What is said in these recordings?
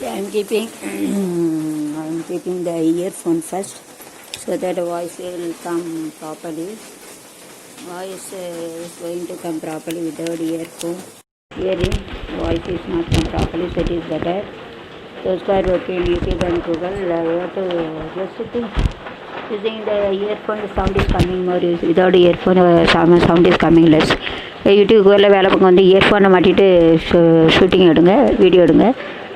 I am keeping the earphone first so that the voice will come properly. Voice is going to come properly without earphone. Hearing voice is not come properly, so it is better. Those who are working YouTube and Google, you have to just think. Using the earphone, the sound is coming more. Without earphone, sound is coming less. YouTube கூகுளில் வேலை பார்க்க வந்து இயர்ஃபோனை மாட்டிட்டு shooting எடுங்க, வீடிयो எடுங்க,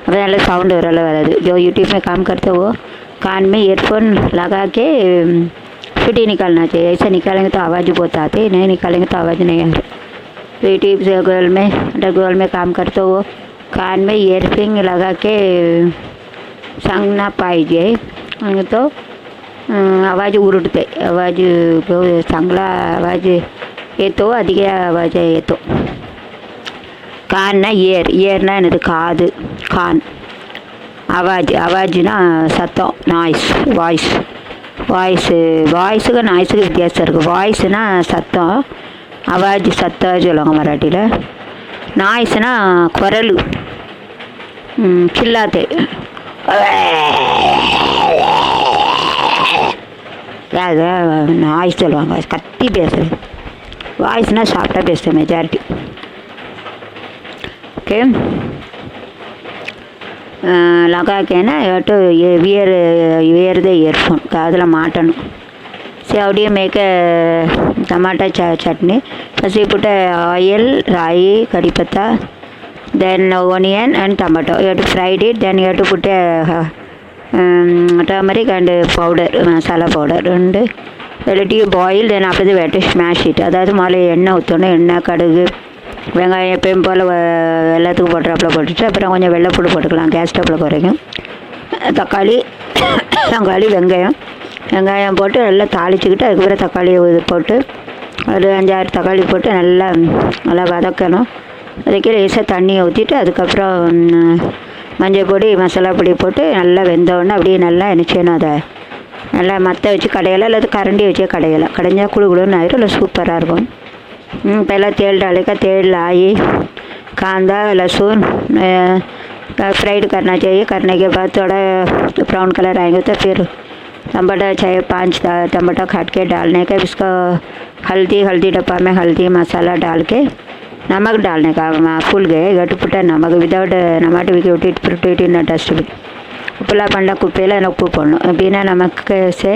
அப்போ நல்ல sound वराது. जो यूट्यूब में काम करते हो कान में ईयरफोन लगा के शूटिंग निकालना चाहिए. ऐसा निकालेंगे तो आवाज़ बहुत आती है, नहीं निकालेंगे तो आवाज़ नहीं आ रही. तो यूट्यूब से गूगल में काम करते हो कान में ईयरफोन लगा के सांगना पाहिजे. तो आवाज़ उरटते, आवाज़ चांगला आवाज़ येतो, अधिक आवाज़ येतो. कान ना इयर ना कादु, कान आवाज़ना सत्तम, नाइस, वाइस का नाइस का व्यत्यास इरुक्कु. वाइसना सत्तम, आवाज़ सत्तम சொல்லுவாங்க மராட்டில. நாய்ஸ்னா குரல், கில்லாதே, நாய்ஸ் சொல்லுவாங்க, கத்தி பேசுறது. வாய்ஸ்னா சாஃப்டாக பேசுகிறேன் மெஜாரிட்டி. ओके, लगा के ना तो वियर द इयरफोन कादल माटन. See how do you make a tomato chutney? First you put oil, rai, curry patta, then onion and tomato. You have to fry it, then you have to put turmeric and powder, masala powder, and let you boil. Then after that you have to smash it. அதாவது மாலை எண்ணெய் ஊற்றணும், எண்ணெய் கடுகு வெங்காயம் எப்பயும் போல் எல்லாத்துக்கும் போட்டுறாப்புல போட்டுட்டு அப்புறம் கொஞ்சம் வெள்ளைப்பூடு போட்டுக்கலாம் கேஸ் ஸ்டவ்வில் குறைக்கும். தக்காளி வெங்காயம் போட்டு நல்லா தாளிச்சிக்கிட்டு அதுக்கப்புறம் தக்காளியை போட்டு ஒரு 5-6 தக்காளி போட்டு நல்லா வதக்கணும். அதுக்கு லேசாக தண்ணியை ஊற்றிட்டு அதுக்கப்புறம் மஞ்சள் பொடி மசாலா பொடி போட்டு நல்லா வெந்தோடனே அப்படியே நல்லா என்ன செய்யணும், அதை நல்லா மற்ற வச்சு கடையலாம், இல்லை கரண்டி வச்சே கடைஞ்சால் குழுன்னு ஆயிரும், இல்லை சூப்பராக இருக்கும். पहला तेल डालेगा, तेल लाई, कांदा लहसुन फ्राइड करना चाहिए. करने के बाद थोड़ा ब्राउन कलर आएंगे तो फिर टमाटर चाहिए, 5 टमाटर काट के डालने का. इसका हल्दी डब्बा में हल्दी मसाला डाल के नमक डालने का. फुल गए गट पुट्टा नमक विदाउट नमक विकेट इन डस्टबिन. उप्पला पंडा कुप्पेला उप्पू पोड़ना. बिना नमक से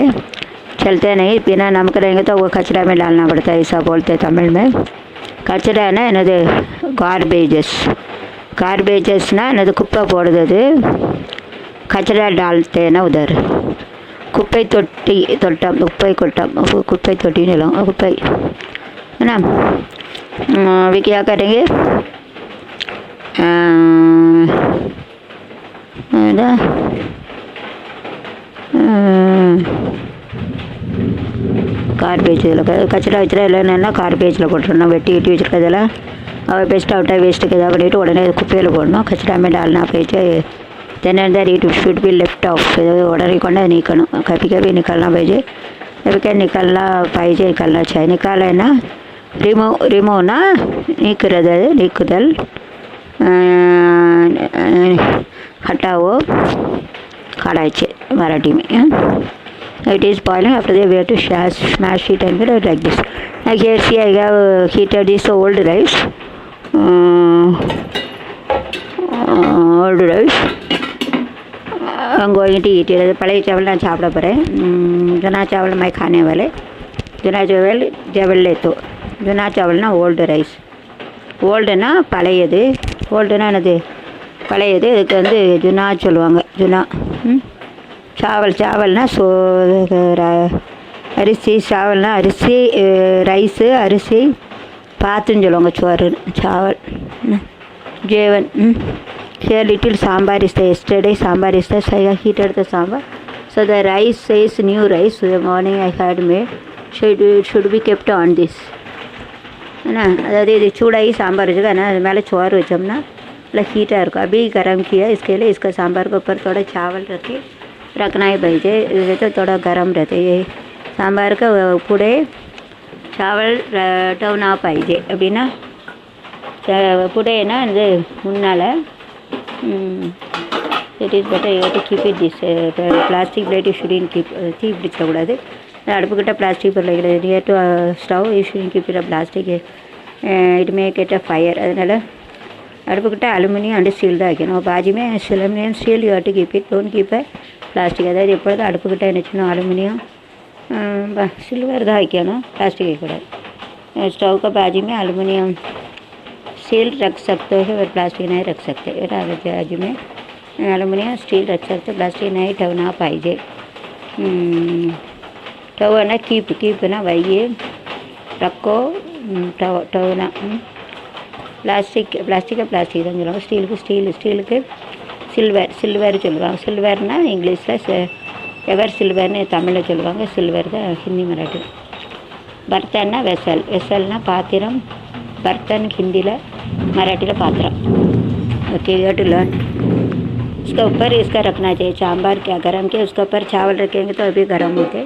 चलते नहीं, बिना नमक रहेंगे तो वो कचरा में डालना पड़ता है, ऐसा बोलते हैं तमिल में. कचरा है ना என்னது गार्बेजेसना என்னது குப்பை போடுறது. कचरा डालते हैं ना उधर. कुप्पை தொட்டி தொட்டம், कुप्पை தொட்டி नहीं, कुप्पை है ना. अभी क्या करेंगे, கார்பேஜ் இதில் கச்சரா வச்சுரா இல்லைன்னா கார்பேஜில் போட்டுடணும். வெட்டி வச்சுருக்கிறதெல்லாம் அவள் பெஸ்ட் அவுட்டாக வேஸ்ட்டுக்கு எதாவது பண்ணிவிட்டு உடனே குப்பையில் போடணும். கச்சராமே டால்னா போயிட்டு then it should be left off. ஏதாவது உடனே கொண்டு நீக்கணும். कभी निकलना पाहिजे, कभी निकलना पाहिजे, निकलना चाहिए. निकालना रिमूवना நீக்குதல், हटाओ काढ़ाचे मराठी में. It is boiling. After that we have to smash it and like this. Like here see I have heated this old rice. I'm going to eat it. पहले चावल ना चावल पर है. जुना चावल मैं खाने वाले. जुना चावल ले तो जुना चावल ना old rice. Old ना பழையது. Old ना என்னது பழையது. இதுக்கு வந்து जुना சொல்லுவாங்க. जुना चावलना அரிசி, चावलना அரிசி, ரைஸு அரிசி, பாத்துன்னு சொல்லுவாங்க சோறு, चावल जेवन. Here little sambar is there. Yesterday sambar is there, so I heated the sambar. So the rice says new rice. The morning I had made. Should be kept on this. है ना. अरे ये चूड़ाई सांभर वजह ना मेले चोर वजमना मतलब हीटर को अभी गर्म किया. इसके लिए इसका सांभर के ऊपर थोड़ा चावल रखे रखना ही पाहिजे. ये तो थोड़ा गर्म रहते. ये सांभर का पुढे चावल टवना पाहिजे. அப்படின்னா पुढे ना இது முன்னால் it is better you to keep it this plastic plate you shouldn't keep தீ பிடிச்சக்கூடாது. அடுப்புக்கிட்ட பிளாஸ்டிக் பொருள் வைக்கிறது near to stove you shouldn't keep it plastic it may get a fire. அதனால் அடுப்புக்கிட்ட அலுமினியம் அண்டு ஸ்டீல் தான் வைக்கணும். பாஜிமே aluminium steel you to keep it don't keep plastic. அதாவது எப்பொழுதும் அடுப்புக்கிட்ட என்ன செய்யணும், அலுமினியம் सिल्वर தான் வைக்கணும், प्लास्टिक வைக்கக்கூடாது. स्टोव का बाजू में एल्युमिनियम स्टील रख सकते हो और प्लास्टिक नहीं रख सकते. बाजू में एल्युमिनियम स्टील रख सकते, प्लास्टिक नहीं ठेवना पाहिजे. ठेवना कीप ना वही रखो ठेवना. प्लास्टिक தான் சொல்லுவாங்க. ஸ்டீலுக்கு சில்வர் சொல்லுவாங்க. சில்வர்னா இங்கிலீஷில் எவர் சில்வர்னு தமிழில் சொல்லுவாங்க. சில்வர் தான் ஹிந்தி மராठी. बर्तन वेसल ना पात्रम. बर्तन हिंदी मराठी पात्र. Okay you to learn. उसके ऊपर इसका रखना चाहिए सांभर क्या गरम के उसके ऊपर चावल रखेंगे तो अभी गरम होते.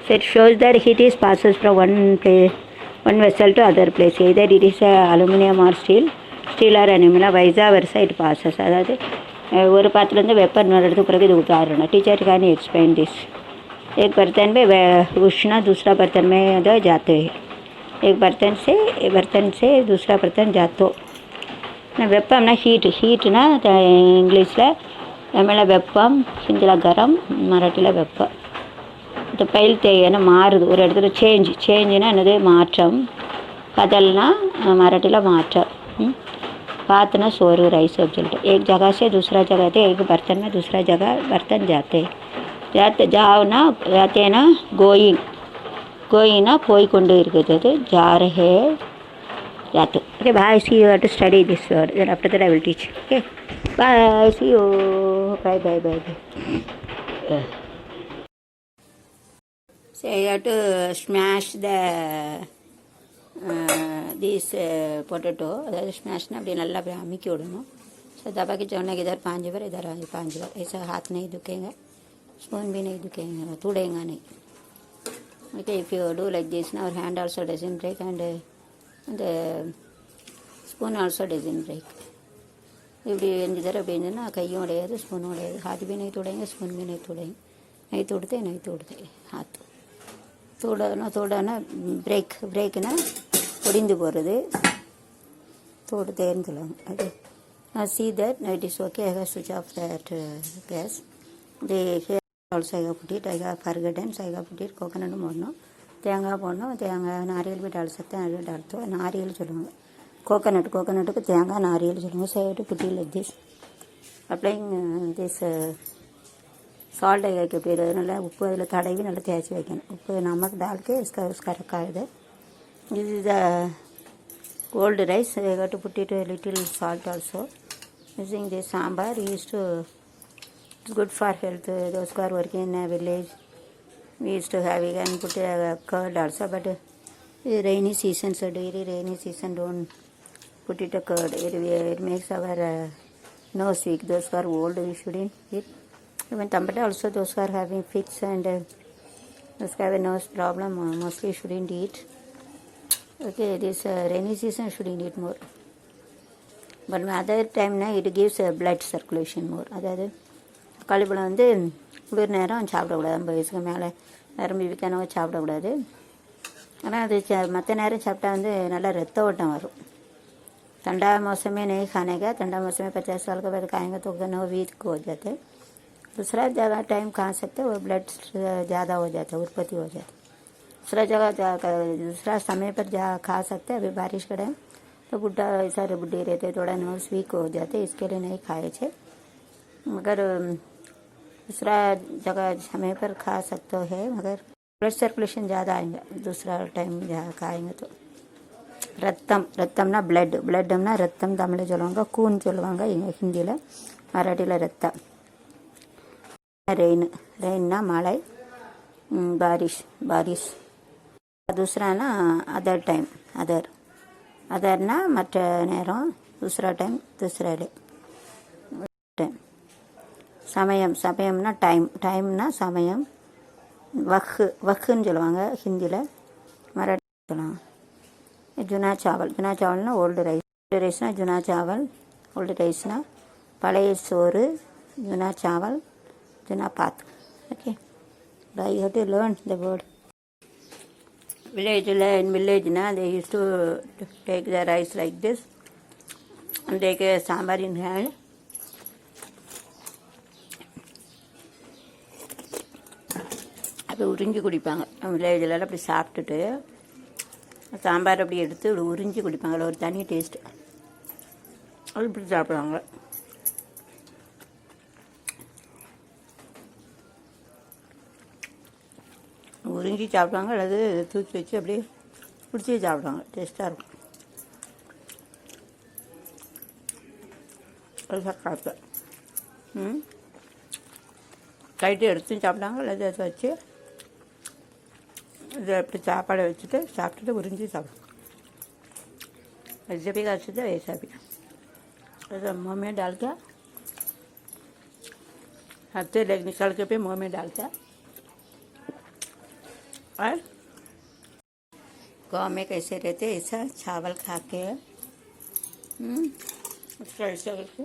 So it shows that heat is passes from one vessel to other place. Either it is aluminum or steel or aluminum, vice versa it passes. அதாவது ஒரு பாத்திரத்துலேருந்து வெப்பம் இன்னொரு இடத்துக்கு பிறகு இது உதாரணம். Teacher can explain this. एक बर्तन में उष्णा दूसरा बर्तन में जाते हैं. एक बर्तन से दूसरा बर्तन जातो. வெப்பம்னா ஹீட்னா இங்கிலீஷில் தமிழில் வெப்பம், ஹிந்தியில் கரம், மராட்டியில் வெப்பம். இந்த பயில் தேவையான மாறுது ஒரு இடத்துல சேஞ்சுனா என்னது மாற்றம். கதல்னா மராட்டியில் மாற்றம். பாத்னா சோறு ரைஸ் அப்படின்னு சொல்லிட்டு. एक जगह से दूसरा जगह थे. एक बर्तन में दूसरा जगह बर्तन जाते जाओना जातेना கோயிங்னா போய்கொண்டு இருக்குது. ஜாரஹே जाते. Okay, bye. See you have to study this word. Then after that I will teach. Okay, bye. See you. Bye. So you have to smash the this potato. अதாவது स्मैशना அப்படி நல்லா அப்படி அமுக்கி விடணும். ஸோ दबा के चढ़ने के इधर 5 बार, इधर 5 बार. ऐसा हाथ नहीं दुखेगा, स्पून भी नहीं दुखेगा, तोड़ेगा नहीं. Okay, if you do like this, now our hand also doesn't break and the spoon also doesn't break. இப்படி 5 தடவை அப்படி இருந்ததுன்னா கையும் உடையாது, ஸ்பூனும் உடையாது. हाथ भी नहीं तोड़ेंगे, स्पून भी नहीं तोड़ेंगे. नहीं तोड़ते हाथ. தோடனா பிரேக்னா ஒடிந்து போகிறது. தோடுதேன்னு சொல்லுவாங்க. அது see that it is okay. I have switch off that gas. The here also I have put it. I have forgotten, so I have put it. coconut போடணும், தேங்காய் போடணும். தேங்காய் नारियल भी डाल सकते हैं, नारियल डालते हैं. नारियल சொல்லுவாங்க. கோகனட்டுக்கு தேங்காய் नारियल சொல்லுவாங்க. so I have to put it like this. applying this salt I have to put. நல்லா உப்பு அதில் தடவி நல்லா தேய்ச்சி வைக்கணும். உப்பு नमक डाल के उसका रखा है. This is the cold rice. I have to put it a little salt also. Using this sambar used to, it's good for health. Those who are working in a village, we used to have, we can put a curd also, but rainy season, so daily rainy season don't put it a curd. It makes our nose weak. Those who are old, we shouldn't eat. Even Tampata also, those who are having fits and those who have a nose problem, mostly shouldn't eat. Okay, this rainy season shouldn't eat more. But other time it gives blood circulation more. அதாவது காலிபழம் வந்து குளிர் நேரம் சாப்பிடக்கூடாது. 50 வயசுக்கு மேலே நரம்பு வீக்கானவங்க சாப்பிடக்கூடாது. ஆனால் அது மற்ற நேரம் சாப்பிட்டா வந்து நல்லா ரத்த ஓட்டம் வரும். ठंडा मौसम में नहीं खाने का. ठंडा मौसम में 50 साल के बाद खाएंगे तो नो वीक हो जाते. दूसरा जगह टाइम खा सकते वो ब्लड ज़्यादा हो जाता है, उत्पत्ति हो जाती. दूसरा समय पर खा सकते. अभी बारिश का टाइम तो बुढ़े रहते, थोड़ा नोज वीक हो जाते, इसके लिए नहीं खाए थे. मगर दूसरा जगह समय पर खा सकते हैं, मगर ब्लड सर्कुलेशन ज़्यादा आएंगे दूसरा टाइम जहाँ खाएंगे तो. ரத்தம்னா பிளட்னா ரத்தம் தமிழில் சொல்லுவாங்க. கூன் சொல்லுவாங்க ஹிந்தியில். மராட்டியில் ரத்தம். ரெயின்னா மழை, பாரிஷ். दूसराना अदर टाइम. अदरना मற்ற நேரம். दूसरा टाइम दूसरा टाइम. சமயம்னா டைம்னா சமயம். வக்குன்னு சொல்லுவாங்க ஹிந்தியில். மராட்டி சொல்லுவாங்க. जुना चावलना ओल्ड राइस. जुना चावल. ओल्ड राइसना பழைய சோறு. Juna chawal, juna path. Okay. But you have to learn the word. In village, they used to take the rice like this and take a sambar in hand. அப்படி உறிஞ்சி குடிப்பாங்க. வில்லேஜில் அப்படி சாப்பிட்டுட்டு சாம்பார் அப்படி எடுத்து உறிஞ்சி குடிப்பாங்க. அதில் ஒரு தனி டேஸ்ட்டு. அது இப்படி சாப்பிடுவாங்க. உறிஞ்சி சாப்பிடுவாங்க அல்லது தூக்கி வச்சு அப்படியே பிடிச்சி சாப்பிடுவாங்க. டேஸ்ட்டாக இருக்கும். அது சாப்பிட்டேன். கைட்டு எடுத்து சாப்பிட்டாங்க அல்லது அதை வச்சு இதை அப்படி சாப்பாடை வச்சுட்டு சாப்பிட்டுட்டு உறிஞ்சி சாப்பிடுவோம். वैसे भी खा सकते वैसा भी. ऐसा मुँह में डाल के हाथ से लेग निकाल के पे मुँह में डाल के. और गाँव में कैसे रहते ऐसा चावल खा के उसका ऐसा करके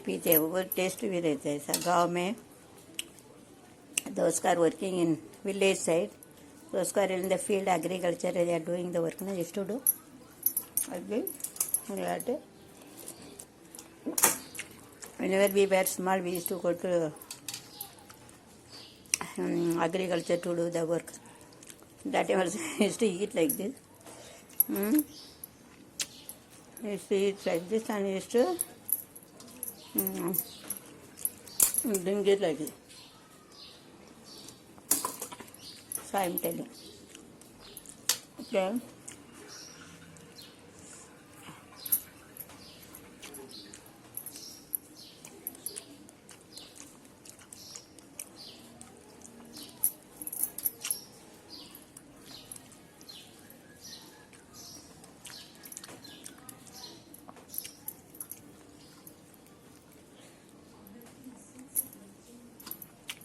पीते वो टेस्ट भी रहता है. ऐसा गाँव में those are working in village side, those are in the field agriculture, they are doing the work. No, used to do again. Whenever we were small, we used to go to agriculture to do the work. That time also used to eat like this. Used to eat like this and used to drink it like this. So I am telling. Okay.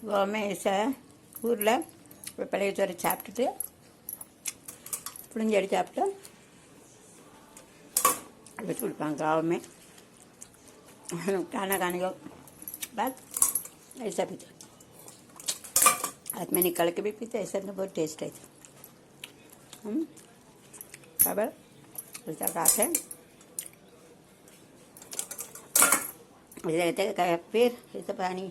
गाँव में ऐसा ஊரில் பழைய சோறு சாப்பிட்டுட்டு புளிஞ்சடி சாப்பிட்டு வச்சு கொடுப்பாங்க. गाँव में खाना खाने के बाद ऐसा पीते. हाथ में निकाल के भी पीते. ऐसा तो बहुत टेस्ट है. खबर ऐसा खाते हैं. ऐसा कहते हैं फिर ऐसा पानी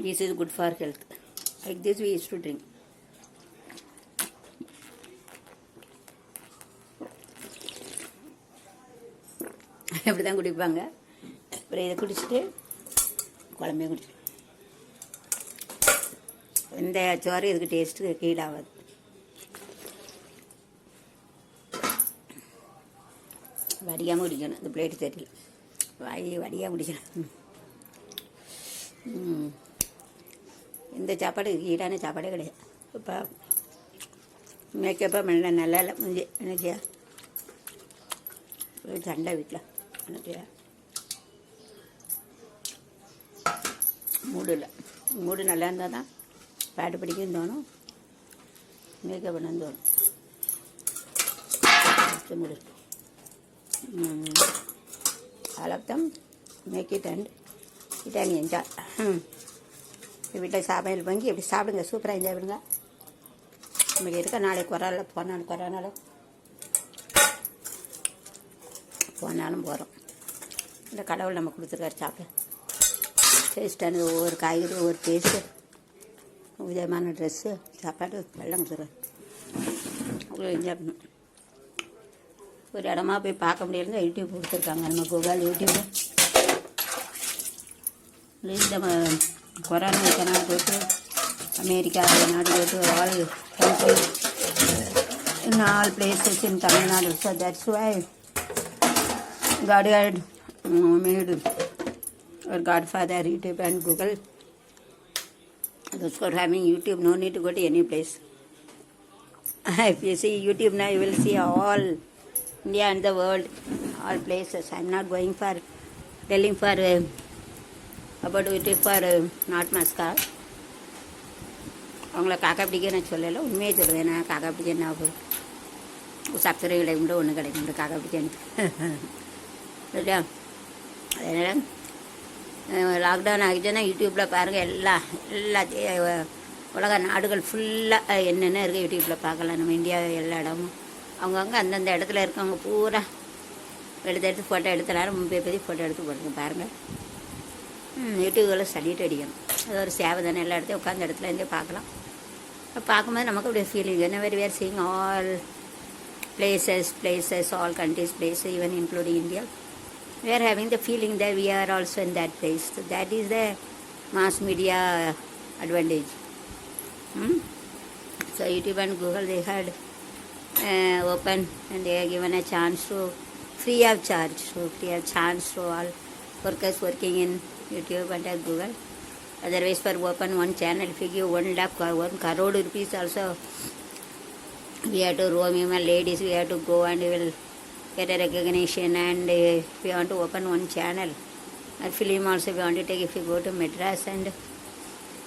this is good for health. Like this we used to drink. அப்படி தான் குடிப்பாங்க. அப்புறம் இதை குடிச்சிட்டு குழம்பையும் குடிச்சு. இந்த சோறு இதுக்கு டேஸ்ட்டு கீழாகாது. வடியாமல் குடிக்கணும். இந்த பிளேட்டு தெரியல. வடியாக குடிக்கணும். இந்த சாப்பாடு ஈடான சாப்பாடே கிடையாது. இப்போ மேக்கப்போ நல்லா இல்லை முடிஞ்சு எனக்கியா சண்டை வீட்டில் எனக்கியா மூடு இல்லை. மூடு நல்லா இருந்தால் தான் பாட்டு படிக்கன்னு தோணும். மேக்கப் பண்ணன்னு தோணும். மூடு all of them make it and eat and enjoy. வீட்டில் சாப்பாடு வாங்கி எப்படி சாப்பிடுங்க. சூப்பராக என்ஜாய் பண்ணுங்க. நமக்கு இருக்க நாளைக்கு வரால போனாலும் போகிறோம். இந்த கடவுள் நம்ம கொடுத்துருக்காரு சாப்பிட. டேஸ்டானது ஒவ்வொரு காய்கறி ஒவ்வொரு டேஸ்ட்டு விதமான ட்ரெஸ்ஸு சாப்பாடு எல்லாம் கொடுத்துருவாரு. அவ்வளோ என்ஜாய் பண்ணணும். ஒரு இடமா போய் பார்க்க முடியலங்க யூடியூப் கொடுத்துருக்காங்க. நம்ம கூகுள் யூடியூப் நம்ம corona cannot go to America, cannot go to all countries, in all places in Tamil Nadu. So that's why God had made our Godfather YouTube and Google. Those for having YouTube, no need to go to any place. If you see YouTube now, you will see all India and the world, all places. I am not going for telling for about YouTube for not mascot. அவங்கள காக்கா பிடிக்க நான் சொல்லலை. உண்மையை சொல்லுவேன். நான் காக்கா பிடிக்க என்ன ஆகும். சர்க்கரை விலை கூட ஒன்று கிடைக்குன்றக்காக அப்படி இல்லையா. அதனால் லாக்டவுன் ஆகிடுச்சுன்னா யூடியூப்பில் பாருங்கள் எல்லாத்தையும் உலக நாடுகள் ஃபுல்லாக என்னென்ன இருக்குது யூடியூப்பில் பார்க்கலாம். நம்ம இந்தியா எல்லா இடமும் அவங்கவுங்க அந்தந்த இடத்துல இருக்கவங்க பூரா எடுத்து ஃபோட்டோ எடுத்தனாலும் மும்பை பற்றி ஃபோட்டோ எடுத்து போடுங்க பாருங்கள். யூடியூப்பில் சல்யூட் அடிக்கணும். அது ஒரு சேவை தானே. எல்லா இடத்தையும் உட்காந்த இடத்துலேருந்தே பார்க்கலாம். பார்க்கும்போது நமக்கு அப்படியே ஃபீலிங் என்ன everywhere seeing all places, all countries, places, even including India. We are having the feeling that we are also in that place. So that is the mass media advantage. So YouTube and Google, they had open and they are given a chance to free of charge. So free of chance to all workers working in YouTube and Google. Otherwise, for open one channel, if you give 1 lakh or 1 crore rupees also, we have to roam, even ladies, we have to go and we will get a recognition. And if we want to open one channel or film also we want to take, if you go to Madras, and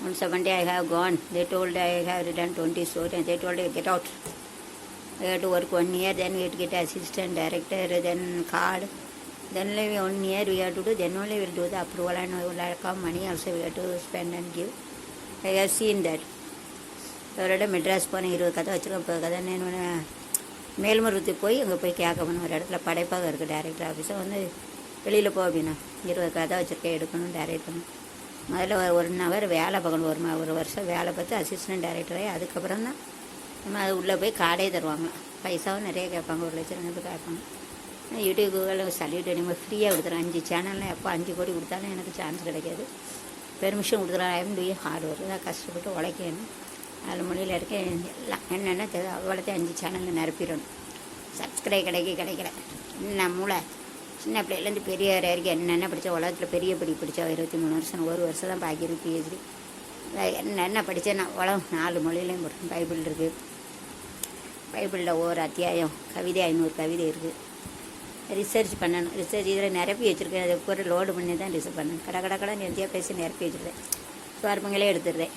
on 70 I have gone, they told I have written 20 stories and they told I get out. We have to work 1 year, then we have to get assistant director, then card, then only 1 year we have to do, then only we will do the approval, and we will have money also we have to spend and give. I have seen that. அவரோட மெட்ராஸ் போனேன், 20 கதை வச்சுருக்கேன். இப்போ கதை என்ன மேல்மருவத்துக்கு போய் அங்கே போய் கேட்கணும். ஒரு இடத்துல படைப்பாக இருக்குது டேரக்டர் ஆஃபீஸை வந்து வெளியில் போ அப்படின்னா 20 கதை வச்சுருக்கேன் எடுக்கணும், டைரக்ட் பண்ணணும். முதல்ல 1 ஹவர் வேலை பார்க்கணும். ஒரு வருஷம் வேலை பார்த்து அசிஸ்டன்ட் டைரக்டராகி அதுக்கப்புறம் தான் நம்ம அது உள்ளே போய் கார்டே தருவாங்களாம். பைசாவும் நிறைய கேட்பாங்க, 1 லட்சம் 2 கேட்பாங்க. யூடியூப் கூகுள் சல்யூட் நம்ம ஃப்ரீயாக கொடுத்துறேன். 5 சேனல்னால் எப்போ 5 கோடி கொடுத்தாலும் எனக்கு சான்ஸ் கிடைக்காது. பெர்மிஷன் கொடுத்துறேன். ஐஎம் டூயிங் ஹார்ட் ஒர்க் தான், கஷ்டப்பட்டு உழைக்கணும். 4 மொழியில் இருக்க எல்லாம் என்னென்ன தேவை அவ்வளோத்தையும் 5 சேனலில் நிரப்பிடணும். சப்ஸ்கிரைப் கிடைக்கல. என்ன மூளை சின்ன பிள்ளைலேருந்து பெரிய வரைக்கும் என்னென்ன படித்தா உலகத்தில் பெரிய படித்தா 23 வருஷம், 1 வருஷம் தான் பாக்கியிருக்கு பிஹெச்டி. என்னென்ன படித்தேன்னா உலகம் 4 மொழியிலையும் போடுறேன். பைபிள் இருக்குது, பைபிளில் ஒவ்வொரு அத்தியாயம் கவிதை 500 கவிதை இருக்குது. ரிசர்ச் பண்ணணும். ரிசர்ச் இதில் நிரப்பி வச்சுருக்கேன். அதை ஒரு லோடு பண்ணி தான் ரிசர்ச் பண்ணணும். கடை நிறைய பேசி நிரப்பி வச்சுருக்கேன். சுவார்பங்களே எடுத்துடுறேன்.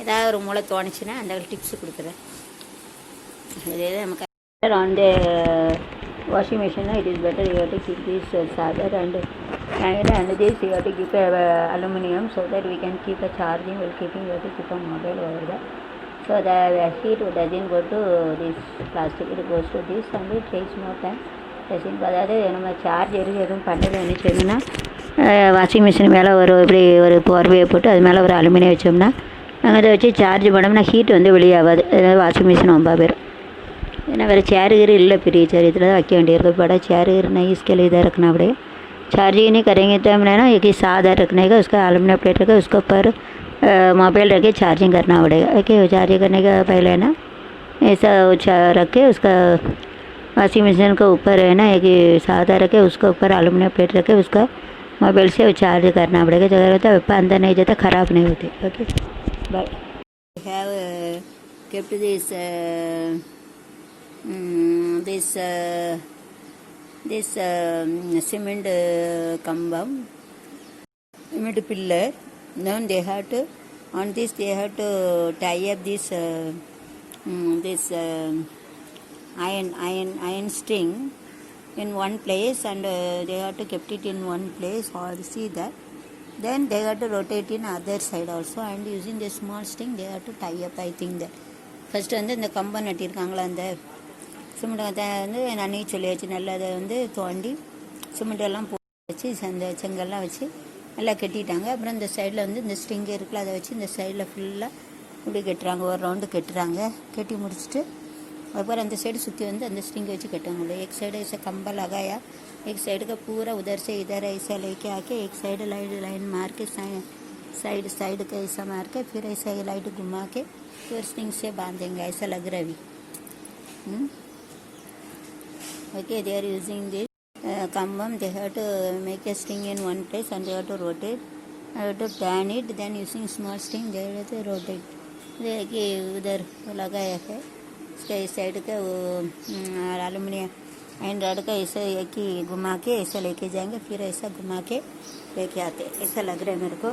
ஏதாவது ஒரு மூளை தோணுச்சுன்னா அந்த டிப்ஸ் கொடுத்துறேன். இதே நமக்கு ஆன் த வாஷிங் மிஷின்னா it is better you have to keep this charger and this you have to keep aluminum so that we can keep a charging while keeping, you have to keep a mobile over there. So the heat doesn't go to this plastic, it goes to this and it takes more time. அதாவது நம்ம charge எதுவும் பண்ணது என்ன செய்யணும்னா washing machine மேலே இப்படி ஒரு போர்வையை போட்டு அது மேலே ஒரு அலுமினியம் வச்சோம்னா நாங்கள் அதை வச்சு சார்ஜ் பண்ணோம்னா ஹீட் வந்து வெளியாகாது. அதாவது வாஷிங் மிஷின் ரொம்ப பேர் ஏன்னா வேறு சேரு இல்லை, பெரிய சேர் இதில் தான் வைக்க வேண்டியிருக்கு. बड़ा चेयर नहीं, इसके लिए इधर रखना पड़ेगा. चार्जिंग नहीं करेंगे तो हमने ना एक ही सादा रखने का, उसका एल्यूमिनियम प्लेट रखा, उसके ऊपर मोबाइल रख के चार्जिंग करना पड़ेगा. ओके, चार्जिंग करने का पहले ना ऐसा रख के उसका वाशिंग मशीन के ऊपर है ना एक सादा रखे, उसके ऊपर एल्यूमिनियम प्लेट रखे, उसका मोबाइल से चार्ज करना पड़ेगा. जगह रहता है अंदर नहीं जाता, ख़राब नहीं होती. Okay bye. I have kept this cement kambam, cement pillar. Then they have to on this they have to tie up this iron string in one place, and they have to kept it in one place or see that. Then they have to rotate in other side also, and using the small string they have to tie up. I think that first வந்து இந்த கம்பம் நட்டிருக்காங்களா அந்த cement வந்து நன்னி சொல்லி வச்சு நல்லா அதை வந்து தோண்டி சிமெண்ட்டெல்லாம் போட்டு வச்சு அந்த செங்கல்லாம் வச்சு நல்லா கட்டிட்டாங்க. அப்புறம் இந்த சைடில் வந்து இந்த ஸ்ட்ரிங் இருக்குல்ல அதை வச்சு இந்த சைடில் ஃபுல்லாக இப்படி கட்டுறாங்க. ஒரு ரவுண்டு கட்டுறாங்க. கட்டி முடிச்சுட்டு அதுக்கப்புறம் அந்த சைடு சுற்றி வந்து அந்த स्ट्रिंग वैसे कटेंगे. एक साइड ऐसे खंबा लगाया, एक साइड का पूरा उधर से इधर ऐसा लेके आके एक साइड लाइन मार के साइड का ऐसा मार के फिर ऐसा लाइट घुमा के फिर स्ट्रिंग से बांधेंगे. ऐसा लग रहा है अभी. Okay, they are using this kambam. They have to make a string in one place and they have to rotate. I have to turn it. Then using small string they have to rotate. देखिए उधर लगाया है. इसका इस side का aluminium and rod का ऐसे एक ही घुमा के ऐसा लेके जाएंगे, फिर ऐसा घुमा के लेके आते. ऐसा लग रहा है मेरे को.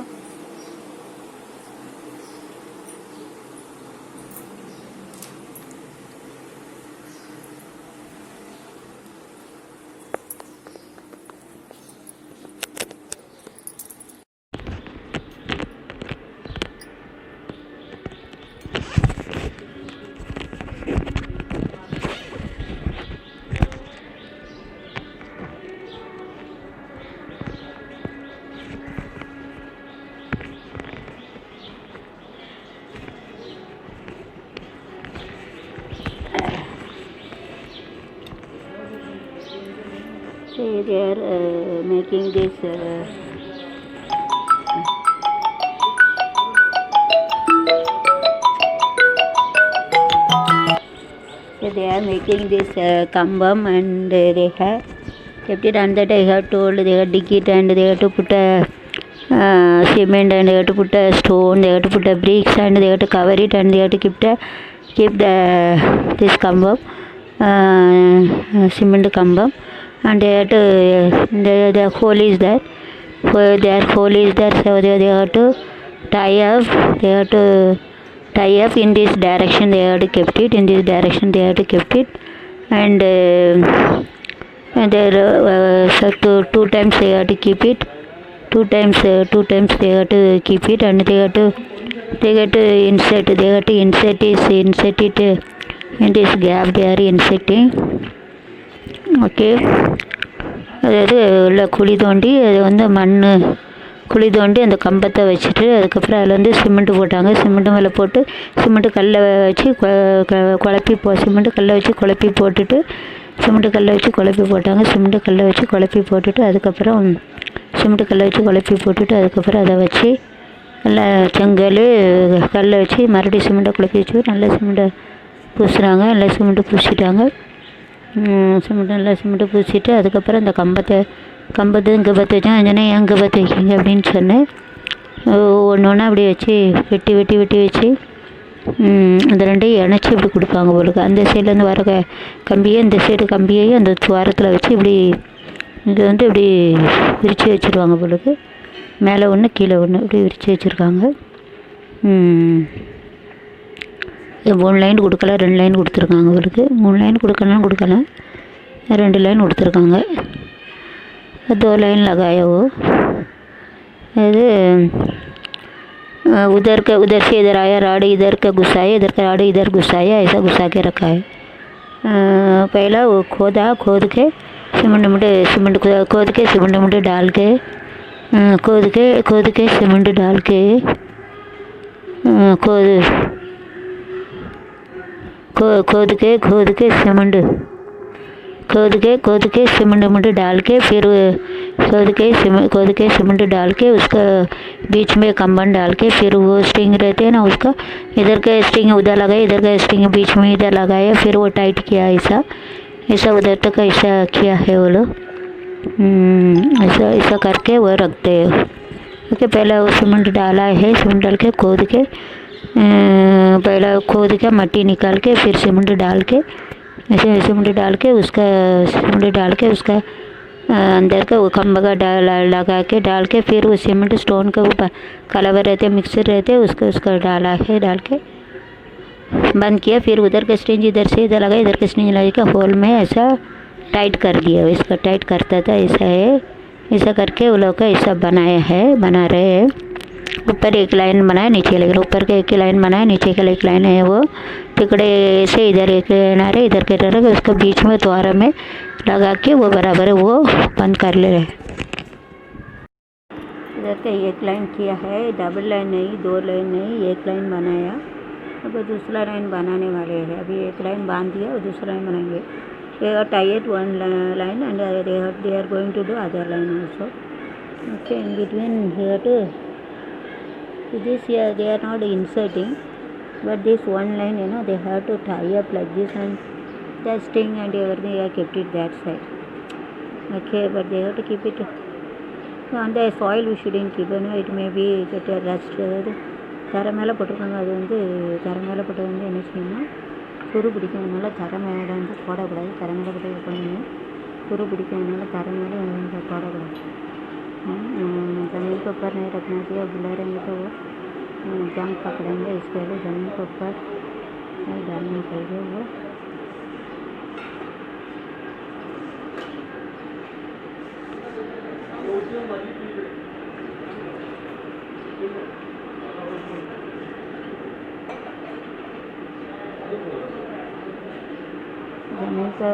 See, they are making this. So they are making this kambam, and they have kept it, and that I have told they have dig it, and they have to put a cement, and they have to put a stone, they have to put a bricks, and they have to cover it, and they have to keep the this kambam, cement kambam, and they have to the hole is there. Their hole is there, so they have to tie up. They have to tie up in this direction. They have to kept it in this direction. They have to kept it, and there so two times they have to keep it. Two times they have to keep it, and they have to insert. They have to insert it in this gap. They are inserting. Okay. அதாவது உள்ள குழி தோண்டி அது வந்து மண் குழி தோண்டி அந்த கம்பத்தை வச்சுட்டு அதுக்கப்புறம் அதில் வந்து சிமெண்ட்டு போட்டாங்க. சிமெண்ட்டு மேலே போட்டு சிமெண்ட்டு கல்லை வச்சு சிமெண்ட்டு கல்லை வச்சு குழப்பி போட்டுட்டு சிமெண்ட்டு கல்லை வச்சு குழப்பி போட்டாங்க. சிமெண்ட்டு கல்லை வச்சு குழப்பி போட்டுட்டு அதுக்கப்புறம் சிமெண்ட்டு கல்லை வச்சு குழப்பி போட்டுட்டு அதுக்கப்புறம் அதை வச்சு நல்லா செங்கல் கல்லை வச்சு மறுபடியும் சிமெண்ட்டை குழப்பி வச்சு நல்லா சிமெண்ட்டை பூசுகிறாங்க. நல்லா சிமெண்ட்டு பூசிட்டாங்க. சிமெண்ட்டு பூசிட்டு அதுக்கப்புறம் அந்த கம்பத்தை இங்கே பற்ற வச்சேன். அஞ்சனே ஏன் இங்கே பற்ற வைக்கிங்க அப்படின்னு சொன்னேன். ஒன்று ஒன்றா அப்படி வச்சு வெட்டி வச்சு அந்த ரெண்டையும் இணைச்சி இப்படி கொடுப்பாங்க போலுக்கு. அந்த சைட்லேருந்து வர கம்பியை இந்த சைடு கம்பியையும் அந்த துவாரத்தில் வச்சு இப்படி இங்கே வந்து இப்படி விரித்து வச்சுருவாங்க போலுக்கு. மேலே ஒன்று கீழே ஒன்று இப்படி விரித்து வச்சுருக்காங்க. 3 லைன் கொடுக்கல, 2 லைன் கொடுத்துருக்காங்க அவருக்கு. 3 லைன் கொடுக்கலாம், 2 லைன் கொடுத்துருக்காங்க. 2 लाइन लगाया वो. அது उधर से इधर आया, राड इधर का घुसाया, इधर का राड इधर घुसाया, ऐसा घुसा के रखा है. पहला वो खोद के सीमेंट खोद के सीमेंट डाल के खोद के सीमेंट डाल के खोद के सीमेंट डाल के फिर खोद के सीमेंट डाल के उसका बीच में कंबन डाल के फिर वो स्ट्रिंग रहते हैं ना, उसका इधर का स्ट्रिंग उधर लगाया, इधर का स्ट्रिंग बीच में इधर लगाया, फिर वो टाइट किया. ऐसा उधर तक ऐसा किया है वो लोग. ऐसा करके वो रखते हैं. ओके, पहले वो सीमेंट डाला है. सीमेंट डाल के पहला खोद के मट्टी निकाल के फिर सीमेंट डाल के ऐसे सीमेंट डाल के उसका अंदर का वो खम्बा का लगा के डाल के फिर वो सीमेंट स्टोन का ऊपर कलवर रहते मिक्सर रहते उसका डाल के बंद किया. फिर उधर का स्ट्रिंग इधर से इधर लगा, इधर का स्ट्रिंग लगा के होल में ऐसा टाइट कर दिया. इसका टाइट करता था. ऐसा है, ऐसा करके वो लोग का ऐसा बना रहे हैं. ऊपर एक लाइन बनाया, नीचे लेकिन ऊपर का एक लाइन बनाया, नीचे का एक लाइन है. वो टिकड़े से इधर एक किनारे इधर के किनारे उसको बीच में द्वारा में लगा के वो बराबर वो बंद कर ले रहे. इधर का एक लाइन किया है, डबल लाइन नहीं, 2 लाइन नहीं, एक लाइन बनाया. अब दूसरा लाइन बनाने वाले हैं. अभी एक लाइन बांध दिया और दूसरा लाइन बनाएंगे. They are tied 1 line and they are going to do other line also. Okay, in between here to this here they are not inserting, but this 1 line they have to tie up like this, and the string and everything they have kept it that side. Okay, but they have to keep it on the soil. We shouldn't keep it may be get a rust. தரை மேலே போட்டிருக்காங்க. அது வந்து தரை மேலே போட்டது வந்து என்ன செய்யணும், துரு பிடிக்கிறதுனால தரை மேலே வந்து போடக்கூடாது. தரை மேலே போட்டு பண்ணணும், துரு பிடிக்கிறதுனால தரை மேலே போடக்கூடாது. ज़मीन के ऊपर नहीं रखना चाहिए. अब बुला रहेंगे तो वो जंग पकड़ेंगे. इसके लिए ज़मीन के ऊपर नहीं डालना चाहिए. वो ज़मीन के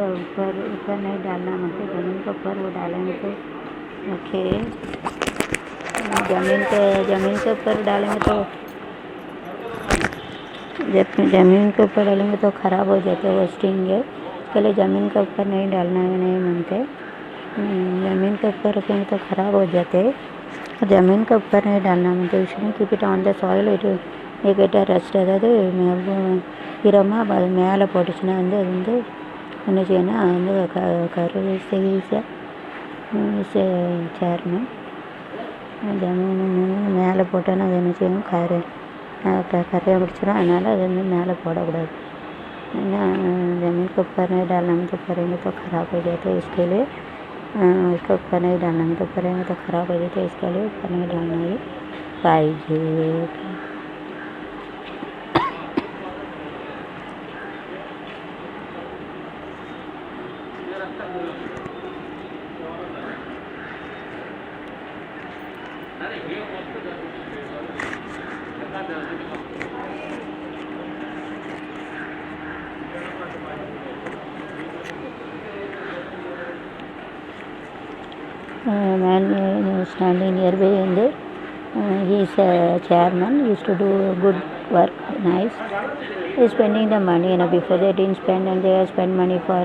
ऊपर नहीं डालना, मतलब ज़मीन के ऊपर वो डालेंगे तो ओके. ज़मीन के ऊपर डालेंगे तो ज़मीन के ऊपर डालेंगे तो ख़राब हो जाते हैं वो स्ट्रिंग है. इसके लिए ज़मीन के ऊपर नहीं डालना है, नहीं मानते. ज़मीन के ऊपर रखेंगे तो ख़राब हो जाते हैं. ज़मीन के ऊपर नहीं डालना मतलब उसमें keep it on the soil it rest அதாவது ஈரமாக அது மேலே போட்டுச்சுன்னா வந்து அது வந்து என்ன செய்யணும்னா வந்து கரு சேர்மன் ஜமீன் மேலே போட்டோன்னா அது என்ன செய்யணும் கரையை பிடிச்சிடும். அதனால் அது வந்து மேலே போடக்கூடாது. ஏன்னா ज़मीन के ऊपर नहीं डालना तो करेंगे तो ख़राब हो जाता है. इसके लिए उसके ऊपर नहीं डालना तो करेंगे तो ख़राब हो जाता है. इसके लिए ऊपर नहीं डालना ही पाहिजे. Man standing nearby and he is a chairman. He used to do good work, nice. He is spending the money, before they didn't spend, and they have spent money for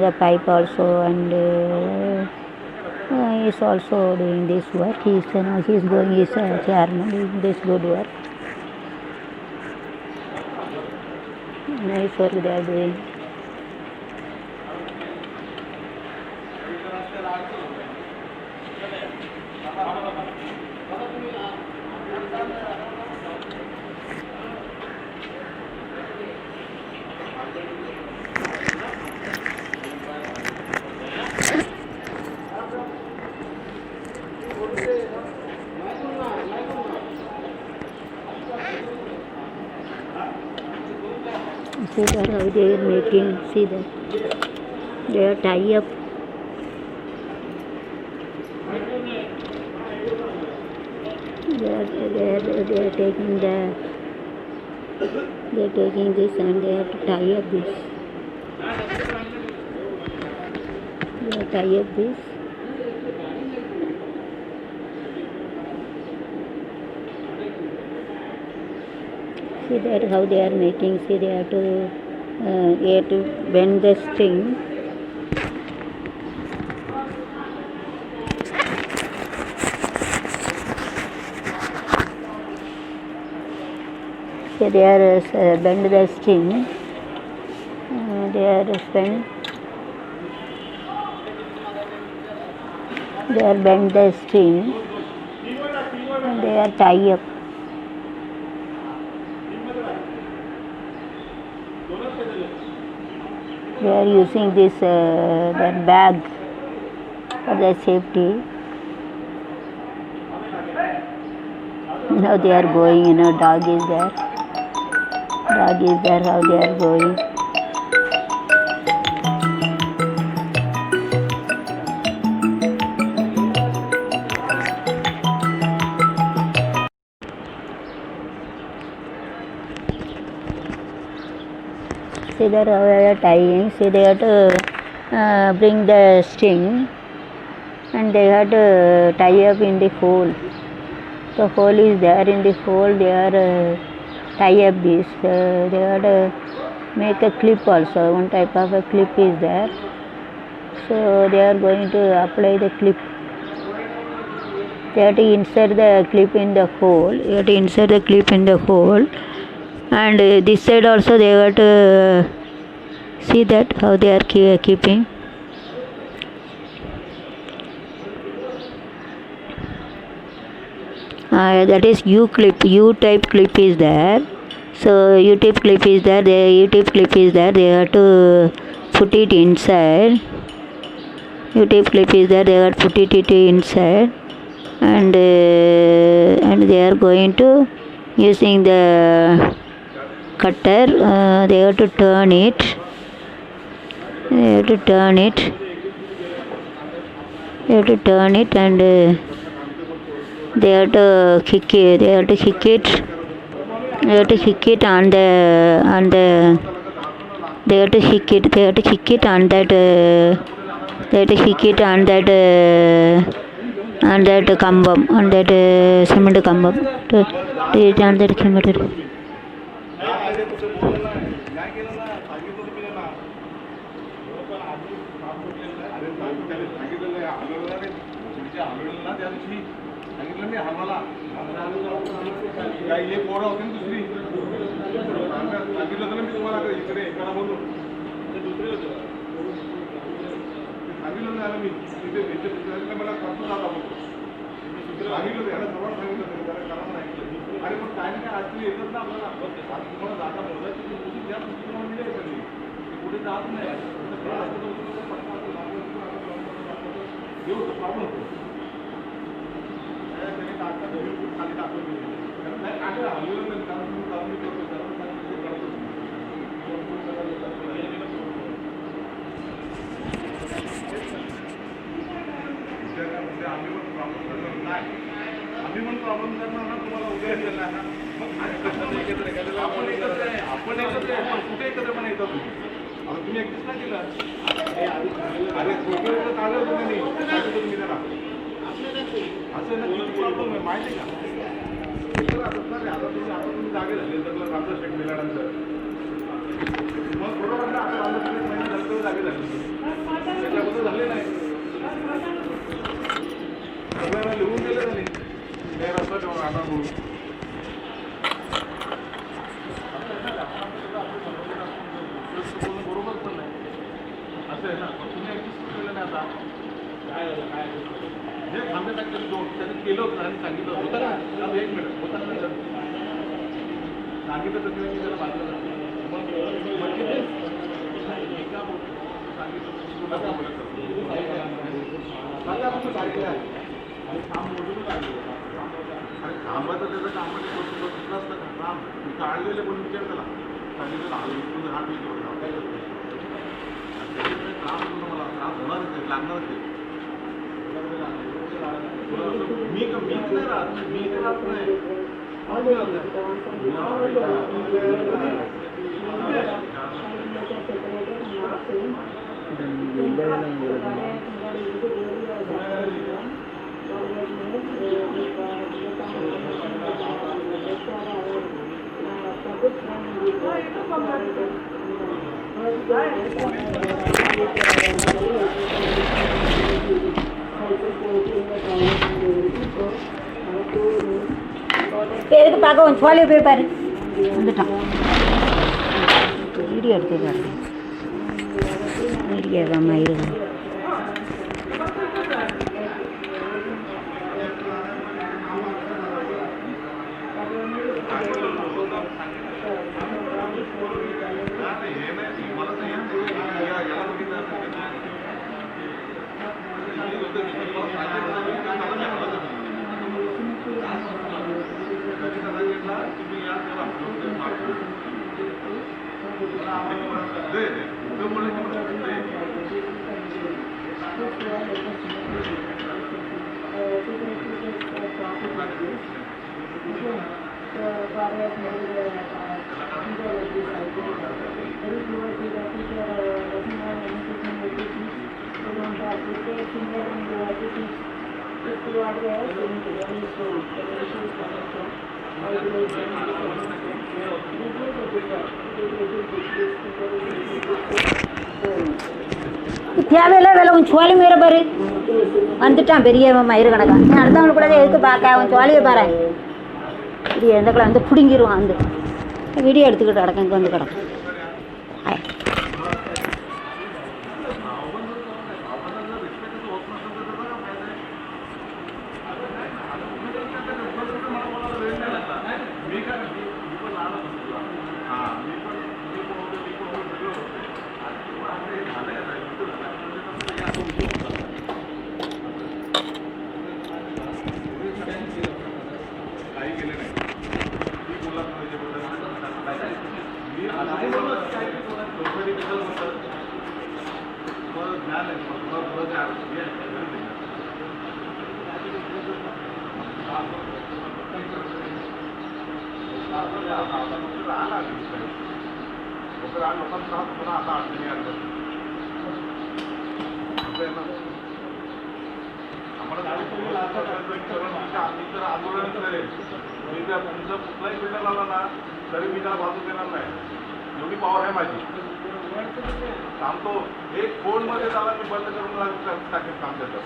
the pipe also, and he is also doing this work. He is going, he is a chairman doing this good work. Nice work they are doing. See that how they are making, see that they are tie up. They are taking this and they have to tie up this. They have tie up this. See that how they are making. See they have to bend the string. See they are bend the string. They are bend the string and they are tie up. They are using this that bag for their safety. Now they are going. Dog is there. How they are going. See that how they are tying. See they have to bring the string and they have to tie up in the hole. The hole is there. In the hole they are tie up this. They have to make a clip also. One type of a clip is there. So they are going to apply the clip. They have to insert the clip in the hole. And this side also they have to see that how they are keeping. That is U-type clip is there. So U-type clip is there. They have to put it inside. U-type clip is there. They have to put it inside, and they are going to using the cutter. They have to turn it. And they have to kick it. They have to kick it on the. They have to kick it on that. On that kambam, on that cement kambam. To it on that cement. अरे त्याने सांगितलेलं आहे आंदोलना नाही पुढच्या आंदोलनाला त्या दिवशी सांगितलं नाही आम्हाला काही एक पोरं होती ना दुसरी सांगितलं होतं ना मी तुम्हाला इकडे एकाला बोलून दुसरे होते सांगितलं नाही मी तिथे मला करतो झाला बोलतो सांगितलं याला जवळ सांगितलं त्याला करा नाही अरे पण काय नाही आज तुम्ही येतच ना आपल्याला तुम्हाला जाता मोजायची मुली द्या तुम्हाला मिळेल सगळी कुठे जात नाही हे होतं प्रॉब्लेम होतो त्यांनी टाकता घरी खाली टाकून दिली नाही टाकलं हलवलं नाही कारण तुम्ही जाऊन करतो कारण आम्ही पण प्रॉब्लेम करणार नाही आम्ही पण प्रॉब्लेम करणार ना तुम्हाला उद्या येणार ना मग आपण एकत्र आहे आपण एकत्र आहे पण कुठे एकत्र पण येतात तुम्ही आता तुम्ही एकच नाही केलं अरे कुठे आलं होतं त्यांनी सांगितलं तुम्ही त्याला असं ना किती प्रॉब्लेम आहे माहिती आहे का आता तुम्ही जागे झाले तर रामदास शेठ मिळाल्यानंतर मग बरोबर ना आता रामदास शेठ महिना झालं तर जागे झाले त्याच्याबद्दल झाले नाही सगळ्यांना लिहून दिलं त्यांनी ते रस्ता ठेवून आता बोलून बरोबर पण नाही असं आहे ना तुम्ही ॲडजस्ट केलं नाही आता काय झालं काय जे थांबे सांगितलं दोन त्यांनी केलं होतं आणि सांगितलं होतं ना एक मिनिट होता ना सांगितलं तर मी त्याला बाजूला मग म्हणजे एका सांगितलं आणि काम मोजूनच आले आणि कामाचं त्याचं कामाने कुठलं असतं का काम काढलेलं पण विचार त्याला सांगितलं तुझं हात विचार काय करतो त्रास होतो मला त्रास होणारच आहे लागणारच आहे मी नाही राहत मी इथे राहत नाही எதுக்கு பார்க்க சோழியை போய் பாரு வந்துட்டான் வீடியோ எடுத்துக்காரு வீடியோ அம்மா இருக்கு தேவையில்ல உன் சோழி மீற பாரு வந்துட்டான் பெரிய மயிறு கணக்கான் நீ அடுத்தவங்களுக்கு கூட எதுக்கு பார்க்க அவன் சோழியை பாரு இது எந்த கிளை வந்து பிடுங்கிடுவான் வந்து வீடியோ எடுத்துக்கிட்டு கிடக்கும் இங்கே வந்து கிடக்கும் आंदोलन करेल मी त्या तुमचा कुठलाही बिल्डर आला ना तरी मी त्याला बाजू देणार नाही एवढी पॉवर आहे माझी. सांगतो एक फोनमध्ये त्याला मी बंद करून टाकेल काम त्याचं.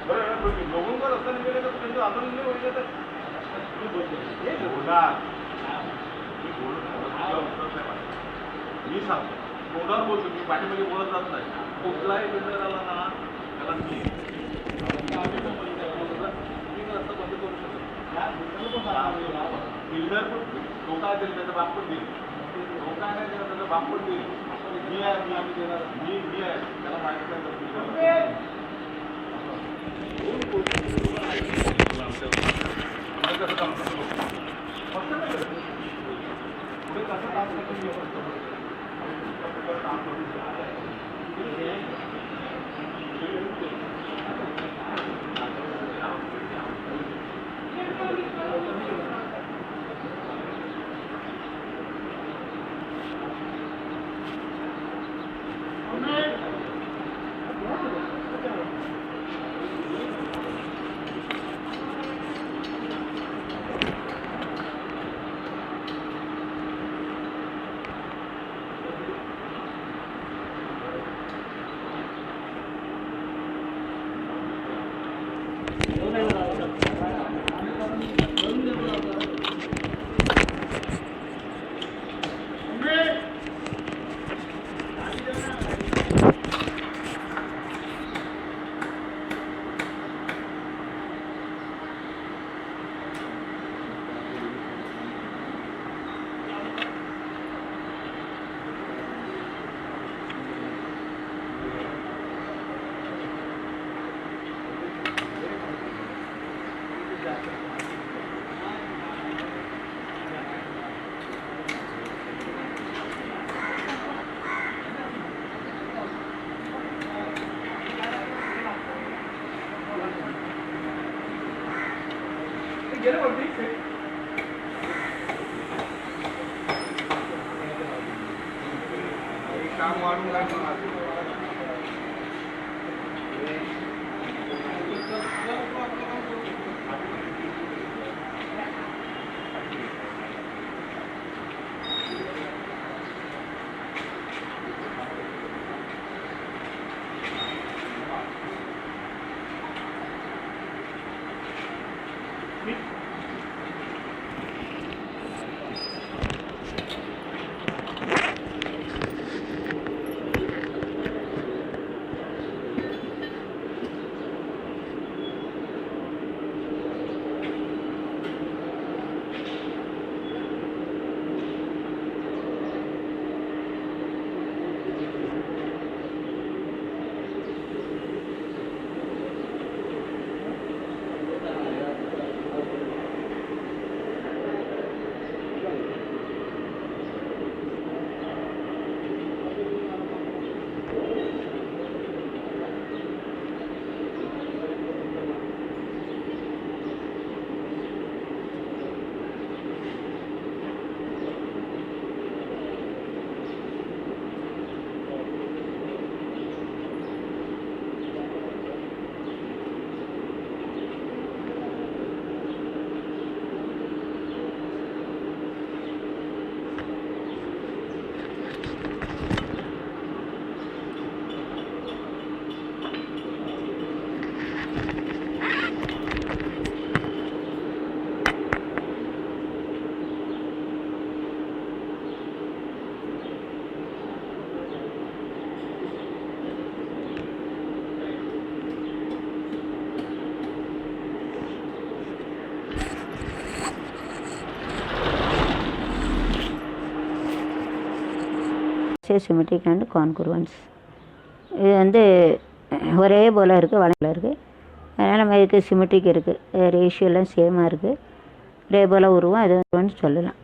बरं बघून जर असताना गेले तर त्यांचं आंदोलन नाही होईल तर बोलणार मी सांगतो तोंडावर बोलतो मी पाठीमध्ये बोलत जात नाही. कुठलाही बिल्डर आला ना त्याला मी रस्ता बंद करू शकतो. बिल्डर पण धोका देईल त्याचा बाप पण देईल. धोका नाही देणार त्याचा बाप पण देईल. मी आहे मी आम्ही देणार मी आहे त्याला माहिती नाही कसं काम करतो फक्त नाही करत पुढे कसं काम करतो काम करून काम वाढून சிமெட்ரிக் அண்ட் கான்குருவன்ஸ். இது வந்து ஒரே போல் இருக்குது, வளங்கள் இருக்குது. அதனால் நம்ம இதுக்கு சிமெட்ரிக் இருக்குது, ரேஷியோலாம் சேமாக இருக்குது, ஒரே போல் உருவம் அதுன்னு சொல்லலாம்.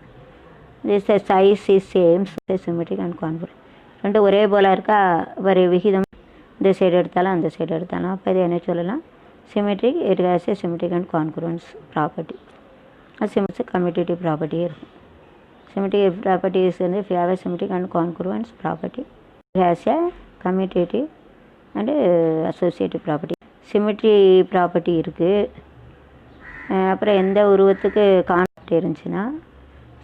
This size is same symmetric and கான்குருவன்ஸ். ரெண்டு ஒரே போல் இருக்கா, ஒரு விகிதம் இந்த சைடு எடுத்தாலும் அந்த சைடு எடுத்தாலும். அப்போ இது என்ன சொல்லலாம்? Symmetric. It has a symmetric and congruence property. Symmetric commutative ப்ராப்பர்ட்டியே இருக்கும். Symmetric property is in the if you have a symmetric and congruence property, it has a commutative and associative property. Symmetry property இருக்குது. அப்புறம் எந்த உருவத்துக்கு concept இருந்துச்சுன்னா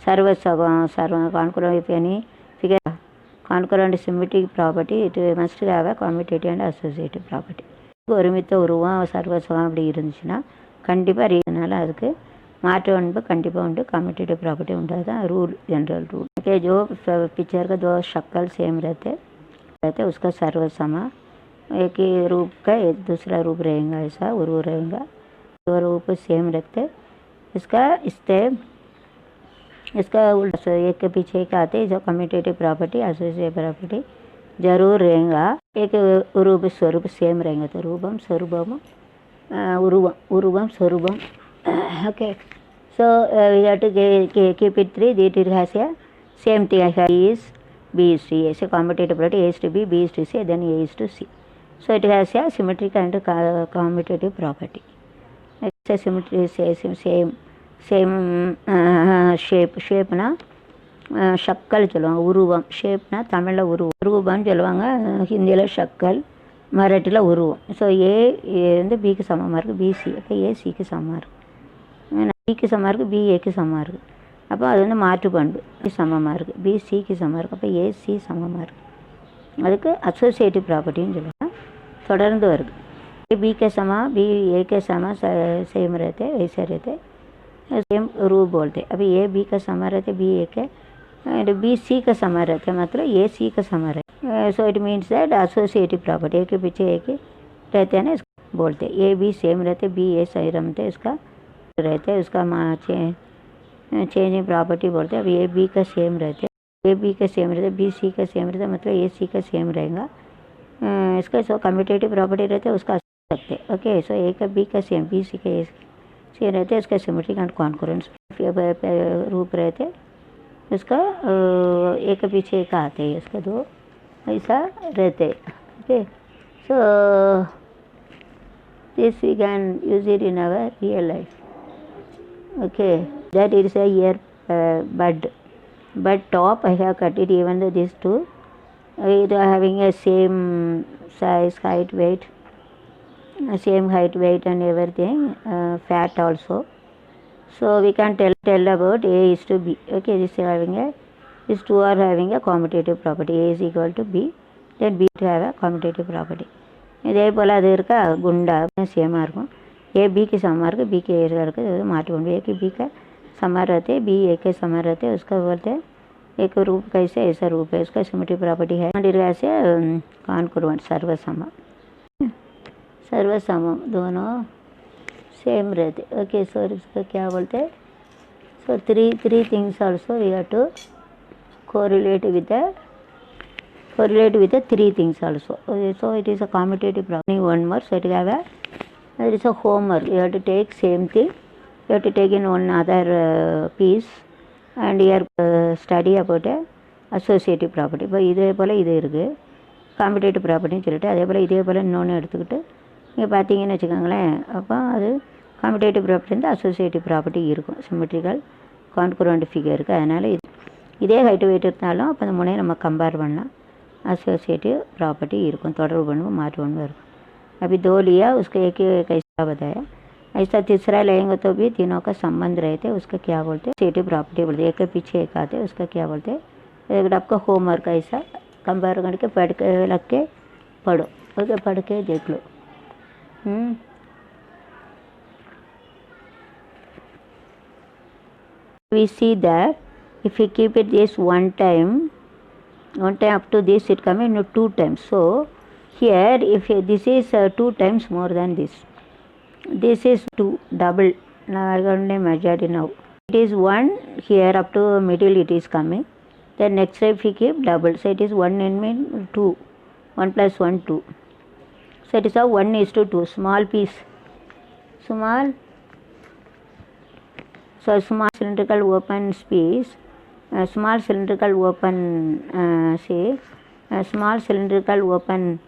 servo concurrent if any figure concurrent symmetric property, it must have a commutative and associative property. ஒருமித்த உருவம் சர்வசமம் அப்படி இருந்துச்சுன்னா கண்டிப்பாக ரீசனால் அதுக்கு मात्र उन कंटिपा उंटू कम्यूटेटिव प्रॉपर्टी उंटा रूल जनरल रूल के जो पिक्चर का दो शक्ल सेम रहते उसका सर्वसमा एक ही रूप का एक दूसरा रूप रहेगा ऐसा उर्व रहेगा दो रूप सेम रखते इसका उल्टा एक के पीछे एक आते जो कम्यूटेटिव प्रॉपर्टी एसोसिएटिव प्रॉपर्टी जरूर रहेगा एक रूप स्वरूप सेम रहेगा तो रूपम स्वरूपम उर्वम स्वरूपम okay so we have to keep it 3 that it has a same thing as B is to A, so commutative property A is to B, B is to C, then A is to C, so it has a symmetric and commutative property. It's a symmetry same shape na शक्ल சொல்லுவாங்க உருவம் ஷேப்னா தமிழில் உருவம்னு சொல்லுவாங்க ஹிந்தியில் ஷக்கல் மராட்டியில் உருவம் so ஏ வந்து பிக்கு சமமாக இருக்குது பிசி அப்போ ஏ சிக்கு சமமாக இருக்குது பிக்கு சமமாக இருக்குது பி ஏக்கு சமமாக இருக்குது அப்போ அது வந்து மாற்று பண்பு பி சமமாக இருக்குது பி சிக்கு சமமாக இருக்குது அப்போ ஏசி சமமாக இருக்குது அதுக்கு அசோசியேட்டிவ் ப்ராப்பர்ட்டின்னு சொல்லுவாங்க தொடர்ந்து வருது बी के समा बी ए के समा सेम रहते वैसे रहते सेम रूप बोलते अभी ए बी का समा रहते बी ए के एंड बी सी का समा रहते मतलब ए सी का समा रहते so it means that associative property A के पीछे ए के रहते हैं ना बोलते ए बी सेम रहते बी ए सही रमते इसका रहते उसका चेंजिंग प्रॉपर्टी बोलते अभी ए बी का सेम रहते ए बी का सेम रहते बी सी का सेम रहता मतलब ए सी का सेम रहेगा इसका सो कम्यूटेटिव प्रॉपर्टी रहते उसका सकते ओके सो ए का बी का सेम बी सी का ए सेम रहते इसका सिमेट्रिक एंड कॉन्करेंस रूप रहते उसका एक के पीछे एक आते हैं इसका दो ऐसा रहते okay so this we can use it in our real life okay that is a year but top I have cut it even though these two it are having a same size height weight and everything fat also so we can tell about A is to B okay these two are having a commutative property A is equal to B then B to have a commutative property இதே போல் அது இருக்கா குண்டா சேமாக இருக்கும் ए B के समान के B के ए करके मार्ट बन ए के बी का समान रहते बी ए के समान रहते उसका बोलते एक रूप कैसे ऐसा रूप है उसका सिमेट्रिक प्रॉपर्टी है ऐसे कॉन्करेंट सर्वसम दोनों सेम रहते ओके सो इसका क्या बोलते so three things also we have to correlate with the three things also so it is a commutative property one more so it have a there is a homework you have to take same thing you have to take in one other piece and here study about a associative property இப்போ இதே போல் இது இருக்குது competitive ப்ராப்பர்ட்டின்னு சொல்லிட்டு அதே போல் இதே போல் இன்னொன்று எடுத்துக்கிட்டு நீங்கள் பார்த்தீங்கன்னு வச்சுக்கோங்களேன் அப்போ அது காம்படேட்டிவ் ப்ராப்பர்ட்டி வந்து அசோசியேட்டிவ் ப்ராப்பர்ட்டி இருக்கும் சிமெட்ரிக்கல் கான்குரண்ட் ஃபிகருக்கு அதனால் இதே ஹைட்டு வெயிட் இருந்தாலும் அப்போ அந்த முனையை நம்ம கம்பேர் பண்ணால் एसोसिएटिव प्रॉपर्टी தொடர்பு பண்பு மாற்று பண்பு இருக்கும் अभी दो लिया उसका एक ऐसा बताया ऐसा तीसरा लेंगे तो भी तीनों का संबंध रहते उसका क्या बोलते एसोसिएटिव प्रॉपर्टी बोलते एक के पीछे एक आते उसका क्या बोलते अगर आपका होमवर्क ऐसा कंपेयर करके पढ़ के लग के पढ़ो ओके पढ़ के देख लो we see that if we keep it this one time up to this it come in 2 times so here if this is 2 times more than this is 2 double now I only measured now it is 1 here up to middle it is coming then next time we keep double so it is 1 and mean 2 1 plus 1 2 so it is a 1 is to 2 small piece small so small cylindrical open space small cylindrical open small cylindrical open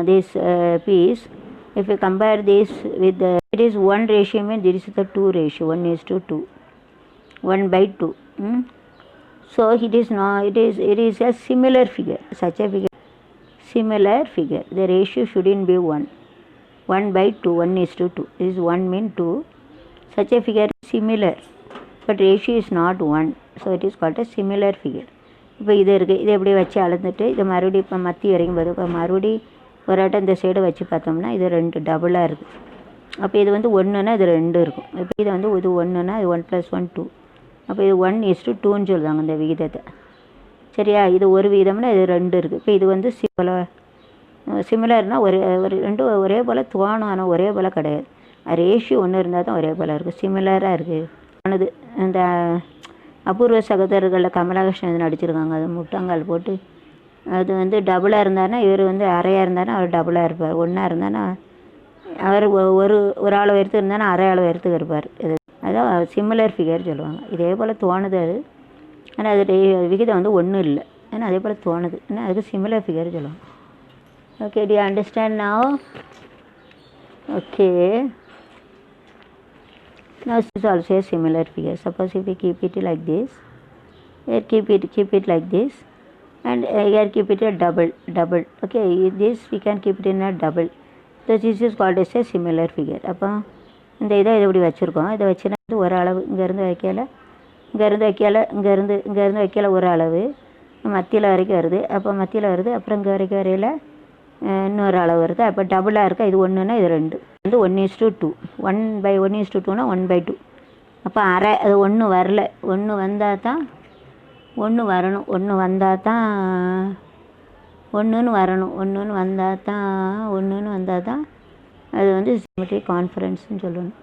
this piece if you compare this with the it is 1 ratio means there is the 2 ratio 1 is to 2 1/2 so it is not it is a similar figure such a figure similar figure the ratio shouldn't be 1/2 1 is to 2 this is 1 mean 2 such a figure similar but ratio is not one. So it is called a similar figure. இப்போ இது இருக்குது, இதை எப்படி வச்சு அளந்துட்டு இதை மறுபடியும் இப்போ மத்தி வரைக்கும் போது இப்போ மறுபடியும் ஒரு ஆட்டம் இந்த சைடு வச்சு பார்த்தோம்னா இது 2 டபுளாக இருக்குது. அப்போ இது வந்து 1ன்னா இது 2 இருக்கும். இப்போ இது வந்து இது 1ன்னா இது 1 + 1 2. அப்போ இது 1:2ன்னு சொல்லுவாங்க இந்த விகிதத்தை. சரியா? இது ஒரு விகிதம்னா இது 2 இருக்குது. இப்போ இது வந்து சிமிலர்னால் ஒரு ரெண்டும் ஒரே போல் தோணும், ஆனால் ஒரே போல் கிடையாது. ரேஷியோ ஒன்று இருந்தால் தான் ஒரே போல் இருக்குது, சிமிலராக இருக்குது. ஆனது இந்த அபூர்வ சகோதரர்களில் கமலஹாசன் நடிச்சிருக்காங்க. அது முட்டங்கால் போட்டு அது வந்து டபுளாக இருந்தாருன்னா இவர் வந்து அரையாக இருந்தாருன்னா அவர் டபுளாக இருப்பார். ஒன்றா இருந்தானா அவர் ஒரு ஆள் உயரத்துக்கு இருந்தானா அரை ஆள் உயரத்துக்கு இருப்பார். இது அதான் சிமிலர் ஃபிகர் சொல்லுவாங்க. இதே போல் தோணுது அது, ஆனால் அது விகிதம் வந்து ஒன்றும் இல்லை, ஆனால் அதே போல் தோணுது, ஆனால் அதுக்கு சிமிலர் ஃபிகர் சொல்லுவாங்க. Okay, do you understand now? Okay. Now this is also a similar figure. Suppose if we keep it like this, here keep it like this, and here keep it a double. Okay, this we can keep it in a double. So this is called as a similar figure. அப்போ இந்த இதை இப்படி வச்சுருக்கோம். இதை வச்சுன்னா ஒரு அளவு இங்கேருந்து வைக்கல ஒரு அளவு மத்தியில் வரைக்கும் வருது. அப்போ மத்தியில் வருது, அப்புறம் இங்கே வரைக்கும் வரையில் இன்னொரு அளவு வருது. அப்போ டபுளாக இருக்கா, இது 1ன்னா இது 2 வந்து 1:2. 1/1:2னா 1/2. அப்போ அரை அது 1 வரல, 1 வந்தால் தான் 1 வரணும், 1 வந்தால் தான் 1ன்னு வரணும், 1ன்னு வந்தால் தான் அது வந்து சிமெட்ரிக் கான்ஃபரன்ஸ்னு சொல்லணும்.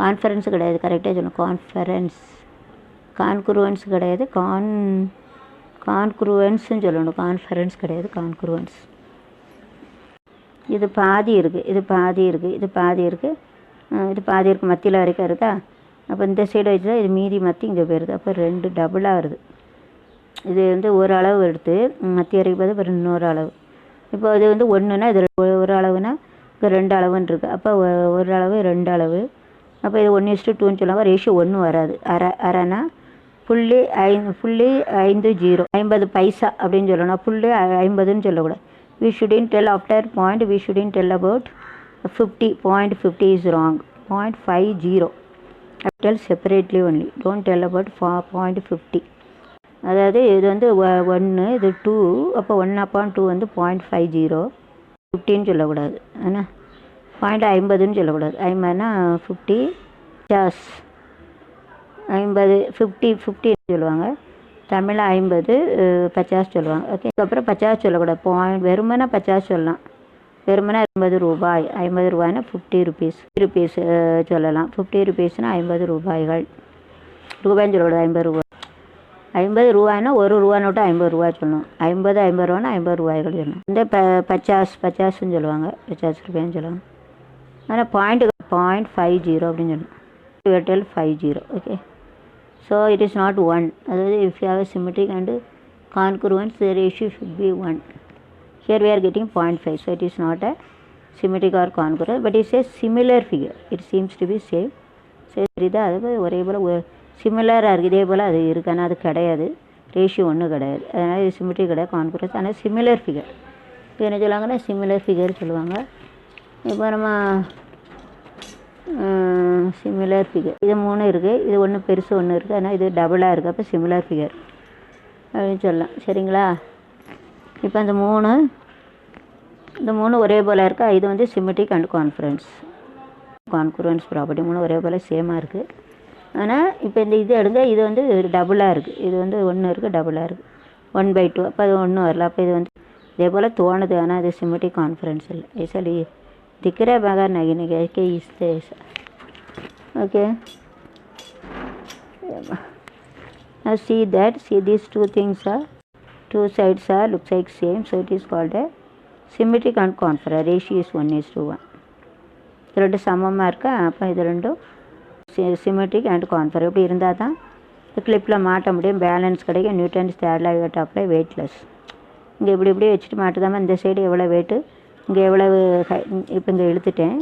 கான்ஃபரன்ஸ் கிடையாது, கரெக்டாக சொல்லணும். கான்குருவன்ஸ் கிடையாது, கான்குருவன்ஸ்ன்னு சொல்லணும். கான்ஃபரன்ஸ் கிடையாது, கான்குருவன்ஸ். இது பாதி இருக்குது, இது பாதி இருக்குது, மத்தியில் வரைக்கும் இருக்கா. அப்போ இந்த சைடு வச்சுதான் இது மீதி மத்தி இங்கே போயிருது. அப்போ 2 டபுளாக வருது. இது வந்து ஒரு அளவு எடுத்து மத்தி வரைக்கும் போது அப்புறம் இன்னொரு அளவு. இப்போ இது வந்து 1ன்னா இது ஒரு அளவுனா இப்போ 2 அளவுன்னு இருக்குது. அப்போ ஒரு அளவு 2 அளவு. அப்போ இது 1:2ன்னு சொல்லுவாங்க. ரேஷியோ 1 வராது. அரைனா 0.50 50 பைசா அப்படின்னு சொல்லணும். 50ன்னு சொல்லக்கூடாது. We shouldn't tell after point, we shouldn't tell about 50. 0.50 is wrong. 0.50. Tell separately only. Don't tell about 0.50. அதாவது இது வந்து 1, இது 2. அப்போ 1/2 வந்து 0.50. 50ன்னு சொல்லக்கூடாது, ஆனால் 0.50ன்னு சொல்லக்கூடாது. 50னா 50 50ன்னு சொல்லுவாங்க. தமிழில் 50 50 சொல்லுவாங்க. ஓகே, அதுக்கப்புறம் 50 சொல்லக்கூடாது. வெறுமனா 50 சொல்லலாம். வெறுமனா 50 ரூபாய். 50 ரூபாய்னா 50 ருபீஸ் சொல்லலாம். 50 ருபீஸ்னா 50 ரூபாய்கள். ரூபாய்ன்னு சொல்லக்கூடாது, 50 ரூபாய். 50 ரூபாய்னா ஒரு ரூபா நோட்டு 50 ரூபாய் சொல்லணும். 50 ரூபான்னா 50 ரூபாய்கள் சொல்லணும். இந்த 50ன்னு சொல்லுவாங்க, 50 ரூபாய்ன்னு சொல்லுவாங்க. ஆனால் 0.50 அப்படின்னு சொல்லணும். 50. Okay, so it is not 1. அதாவது if you have a symmetric and concurrence, the ratio should be 1. Here we are getting 0.5, so it is not a symmetric or concurrent, but it is a similar figure. It seems to be same. சரி, அது ஒரே போல் சிமிலராக இருக்குது, இதே போல் அது இருக்குது, ஆனால் அது கிடையாது. ரேஷியோ 1 கிடையாது. அதனால் இது சிமெட்ரிக் கிடையாது, கான்குரன்ஸ். ஆனால் சிமிலர் ஃபிகர். இப்போ என்ன சொல்லுவாங்கன்னா சிமிலர் ஃபிகர் சொல்லுவாங்க. இப்போ நம்ம சிமிலர் ஃபிகர் இது 3 இருக்குது. இது ஒன்று பெருசு ஒன்று இருக்குது, ஆனால் இது டபுளாக இருக்குது. அப்போ சிமிலர் ஃபிகர் அப்படின்னு சொல்லலாம். சரிங்களா? இப்போ இந்த 3 ஒரே போல் இருக்கா. இது வந்து சிமெட்ரிக் அண்ட் கான்குரன்ஸ் ப்ராப்பர்ட்டி. 3 ஒரே போல் சேமாக இருக்குது. ஆனால் இப்போ இந்த இது எடுங்க, இது வந்து டபுளாக இருக்குது. இது வந்து 1 இருக்குது, டபுளாக இருக்குது. 1/2. அப்போ அது 1 வரல. அப்போ இது வந்து இதே போல் தோணுது, ஆனால் அது சிமெட்ரிக் கான்ஃபரன்ஸ் இல்லை. ऐसा दिख रहा है मगर नहीं कि इससे ऐसा. Okay, now see these two things are, two sides are looks like same, so it is called a symmetric and conference. Ratio is 1:1. இது 2 சமமாக இருக்கா. அப்போ இது 2 சிமெட்ரிக் அண்ட் கான்ஃபர். இப்படி இருந்தால் தான் இந்த கிளிப்பில் மாட்ட முடியும், பேலன்ஸ் கிடைக்கும். Newton's third law you apply weightless. இங்கே இப்படி வச்சுட்டு மாட்டுதாமல் இந்த சைடு எவ்வளோ வெயிட்டு, இங்கே எவ்வளவு இப்போ இங்கே இழுத்துட்டேன்.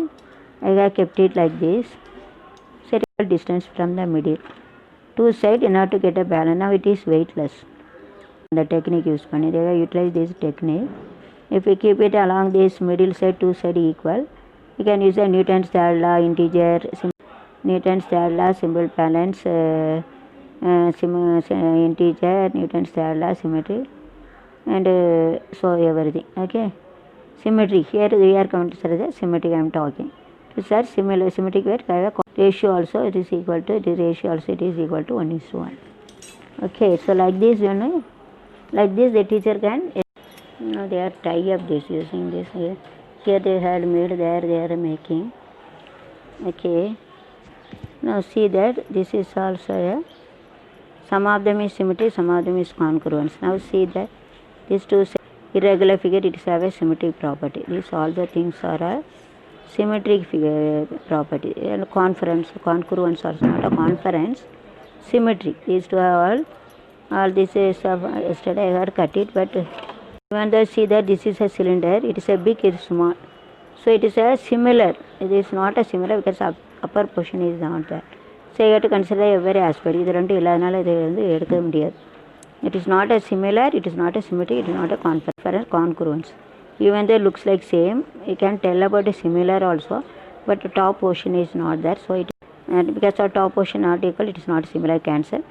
I have kept it like this. சரி, distance from the middle to side in order to get a balance. Now it is weightless. இந்த டெக்னிக் யூஸ் பண்ணி they have utilized this technique. If we keep it along this middle side, two side equal, we can use the Newton's third law, integer, Newton's third law, simple balance, integer, Newton's third law, symmetry, and so everything. Okay, symmetry. Here we are coming to the symmetry I am talking. So sir, symmetric where ratio also it is equal to, the ratio also it is equal to 1:1. Okay, so like this, like this the teacher can, they are tie up this using this here. Here they had made, there they are making. Okay, now see that this is also a, some of them is symmetry, some of them is congruence. Now see that these two irregular figure, it is have a symmetric property. These all the things are a symmetric figure property. And congruence also not a conference, symmetry. These two are all this is yesterday I had cut it, but even though see that this is a cylinder, it is a big, it is small. So it is a similar, it is not a similar because upper portion is not there. So you have to consider every aspect. இது ரெண்டு இல்லாதனால இது வந்து எடுக்க முடியாது. It is not a similar, it is not a symmetry, it is not a congruence. Even though it looks like same, you can tell about a similar also, but the top portion is not there. So it, and because our top portion not equal, it is not similar, cancel.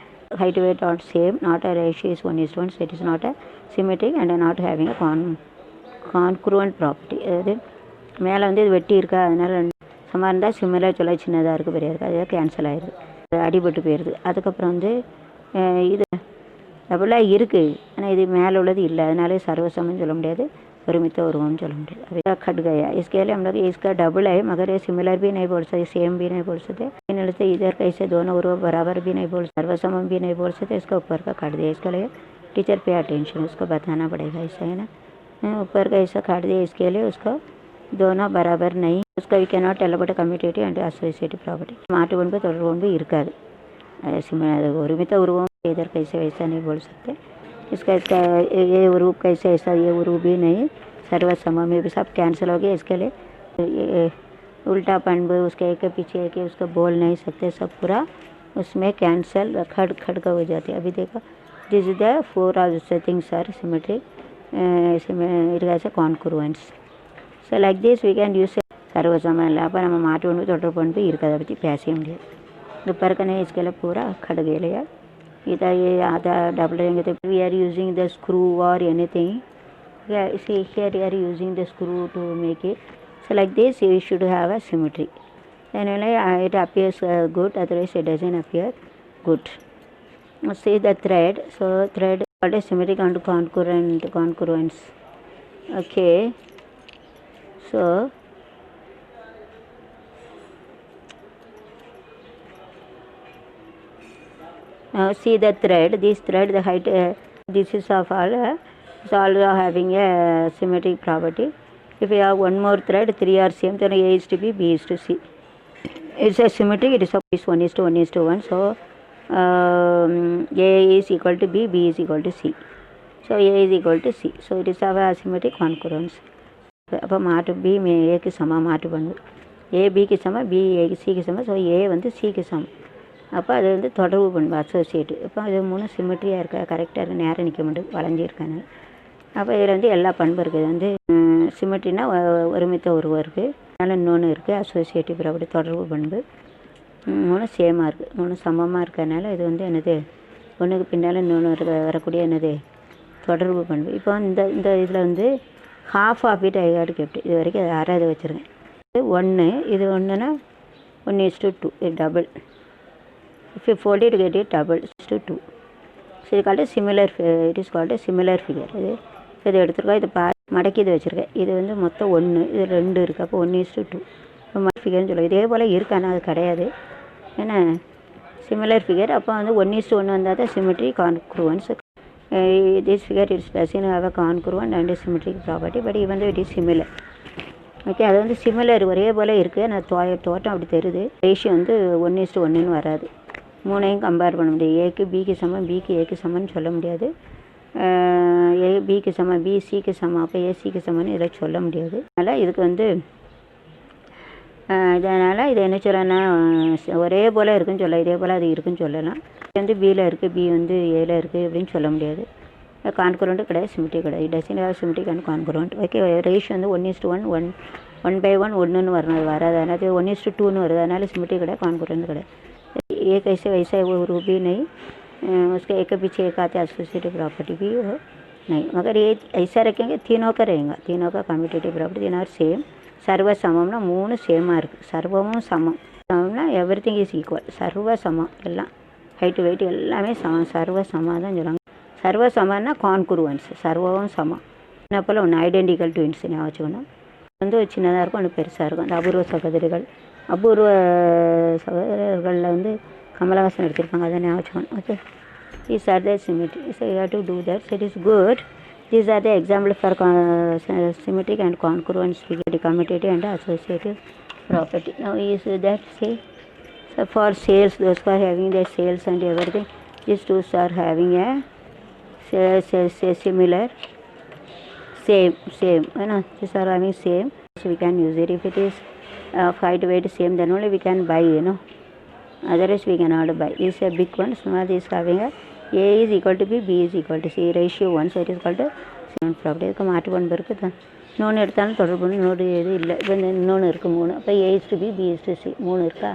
Height weight not same, not a ratio is 1:1, so it is not a symmetric and not having a congruent property. மேலே வந்து இது வெட்டி இருக்கா, அதனால் சும்மா இருந்தால் similar சொல்ல சின்னதாக இருக்குது, பெரிய இருக்குது, அது கேன்சல் ஆயிடுது, அடிபட்டு போயிடுது. அதுக்கப்புறம் வந்து இது டபுளாக இருக்குது, ஆனால் இது மேலே உள்ளது இல்லை, அதனாலே सर्वसमन சொல்ல முடியாது, परिमित उर्वम சொல்ல முடியாது. अभी खट गया, इसके लिए हम लोग इसका डबल है, मगर ये सिमिलर भी नहीं बोल सकते, सेम भी नहीं बोल सकते, इधर कैसे दोनों उर्व बराबर भी नहीं बोल, सर्वसमन भी नहीं बोल सकते. इसका ऊपर का काट दिया, इसके लिए टीचर पे अटेंशन, उसको बताना पड़ेगा, ऐसा है ना. ऊपर का ऐसा काट दिया, इसके लिए उसको दोनों बराबर नहीं, उसका we can not tell about commutative and associative property. माட்டு பண்பு தொடர் பண்பு இருக்காது, ஒருமித்த உருவம் इधर कैसे वैसा नहीं बोल सकते. इसका ये रूप कैसे ऐसा, ये रूप भी नहीं, सर्वसमम में भी सब कैंसिल हो गया. इसके लिए ये उल्टा पन्बु उसके एक पीछे एक उसको बोल नहीं सकते, सब पूरा उसमें कैंसिल खड़ का हो जाते. अभी देखो, this is the four of things are symmetric, it has a congruence. So like this we can use सर्वसमम. அப்போ நம்ம மாட்டு ஒன்று தொடர் பண்பு இருக்கிறத பற்றி பேசவே முடியாது. இந்த பறக்கனை इसके लिए पूरा खड़ गया. इधर ये आधा डबल रहेंगे तो we are using the screw or anything. Yeah, see here we are using the screw to make it. So like this you should have a symmetry. Then it appears good, otherwise it doesn't appear good. See the thread. So thread called a symmetric and congruence. Okay. So now see the thread, this thread, the height, this is of all, is all having a symmetric property. If you have one more thread, three are same, then A is to B, B is to C. It's a symmetric, it is of 1:1. So A is equal to B, B is equal to C. So A is equal to C. So it is of a symmetric congruence. அப்போ மாட்டு B ஏக்கு சமம், மாட்டு பண்ணுது ஏ பிக்கு சமம், B ஏக்கு சிக்கு சமம், ஸோ ஏ வந்து சிக்கு சமம். அப்போ அது வந்து தொடர்பு பண்பு அசோசியேட்டு. இப்போ அது மூணு சிமெட்ரியாக இருக்கா, கரெக்டாக இருக்குது, நேரம் நிற்க மாட்டேது, வளைஞ்சிருக்காங்க. அப்போ இதில் வந்து எல்லா பண்பும் இருக்குது. வந்து சிமெட்ரினா ஒருமித்த உருவம் இருக்குது, அதனால் இன்னொன்று இருக்குது அசோசியேட்டிவ் ப்ராப்பர்ட்டி, தொடர்பு பண்பு. மூணு சேமாக இருக்குது, மூணு சமமாக இருக்கிறதுனால இது வந்து என்னது, ஒன்றுக்கு பின்னால் இன்னொன்று வரக்கூடிய என்னது தொடர்பு பண்பு. இப்போ இந்த இதில் வந்து ஹாஃப் ஆஃப் இட் ஐகாடு கேப்டு, இது வரைக்கும் அது அரை வச்சுருக்கேன். இது ஒன்று, இது ஒன்றுனா 1:2, இது double. If you fold it, get it double to 2. So it is called a similar, it is called a similar figure. இது எடுத்துருக்கோம், இது மடக்கி இது வச்சுருக்கேன். இது வந்து மொத்தம் 1, இது 2 இருக்குது, அப்போ 1:2. இப்போ ஃபிகர்னு சொல்லுவோம். இதே போல் இருக்கு, ஆனால் அது கிடையாது, ஏன்னா சிமிலர் ஃபிகர். அப்போ வந்து 1:1 வந்தால் தான் symmetry congruence. This figure it's doesn't have a congruent and symmetric property, but even it is similar. Okay, அது வந்து சிமிலர் ஒரே போல் இருக்குது, ஆனால் தோட்டம் அப்படி தெரியுது. ரேஷியோ வந்து 1:1 வராது. மூணையும் கம்பேர் பண்ண முடியாது. ஏக்கு பிக்கு சமம், பிக்கு ஏக்கு சமம்னு சொல்ல முடியாது. ஏ பிக்கு சமம், பி சிக்கு சமம், அப்போ ஏ சிக்கு சமம்னு இதில் சொல்ல முடியாது. அதனால் இதுக்கு வந்து இதனால் இது என்ன சொல்லனா, ஒரே போல் இருக்குன்னு சொல்லலாம், இதே போல் அது இருக்குன்னு சொல்லலாம். இது வந்து பியில் இருக்குது, பி வந்து ஏல இருக்குது அப்படின்னு சொல்ல முடியாது. கான்குரண்ட்டு கிடையாது, சிமெட்ரி கிடையாது. Dozen have symmetric and congruent. Okay, ratio வந்து 1:1, 1/1 1ன்னு வரணும், அது வராது. அதனால் 1:2ன்னு வருது, அதனால் சிமெட்ரி கிடையாது, கான்குரண்ட் கிடையாது. एक ऐसे वैसा है वो रूबी नहीं, उसके एक के पीछे एक आते एसोसिएटिव प्रॉपर्टी भी हो नहीं, मगर ये ऐसा रखेंगे तीनों का रहेगा, तीनों का कम्यूटेटिव प्रॉपर्टी तीनों सेम. सर्व समம்னா மூணு சேமாக இருக்குது, சர்வமும் சமம். சமம்னா எவ்ரி திங் இஸ் ஈக்குவல், சர்வ சமம் எல்லாம் ஹைட்டு வெயிட் எல்லாமே சமம், சர்வ சமம் தான் சொல்லுவாங்க. சர்வ சமம்னா கான்குருவன்ஸ், சர்வமும் சமம். என்ன போல் ஒன்று ஐடென்டிக்கல் ட்வின்ஸ் ஞாபகம் வச்சுக்கணும். வந்து சின்னதாக இருக்கும், ஒன்று பெருசாக இருக்கும். அந்த அபூர்வ சகோதரிகள், அபூர்வ சகோதரர்களில் வந்து கமலஹாசன் எடுத்திருப்பாங்க, அதை ஞாபகம் வச்சுக்கணும். Okay, these are the symmetry, so you have to do that, so it is good. These are the example for symmetric and congruent commutative and associative property. Now is that say, so for sales, those who are having their sales and everything, these two are having a similar, same, you know, these are having same, so we can use it. If it is height weight same, then only we can buy, you know, otherwise we cannot buy. This is a big one, small is having a is equal to b, b is equal to c, ratio 1, so it is called a symmetric property. இதுக்கு மாட்டு பண்பு இருக்குது, இன்னொன்று எடுத்தாலும் தொடர்பு இன்னொரு இது இல்லை. இப்போ இன்னொன்று இருக்குது 3, அப்போ a is to b, b is to c 3 இருக்கா.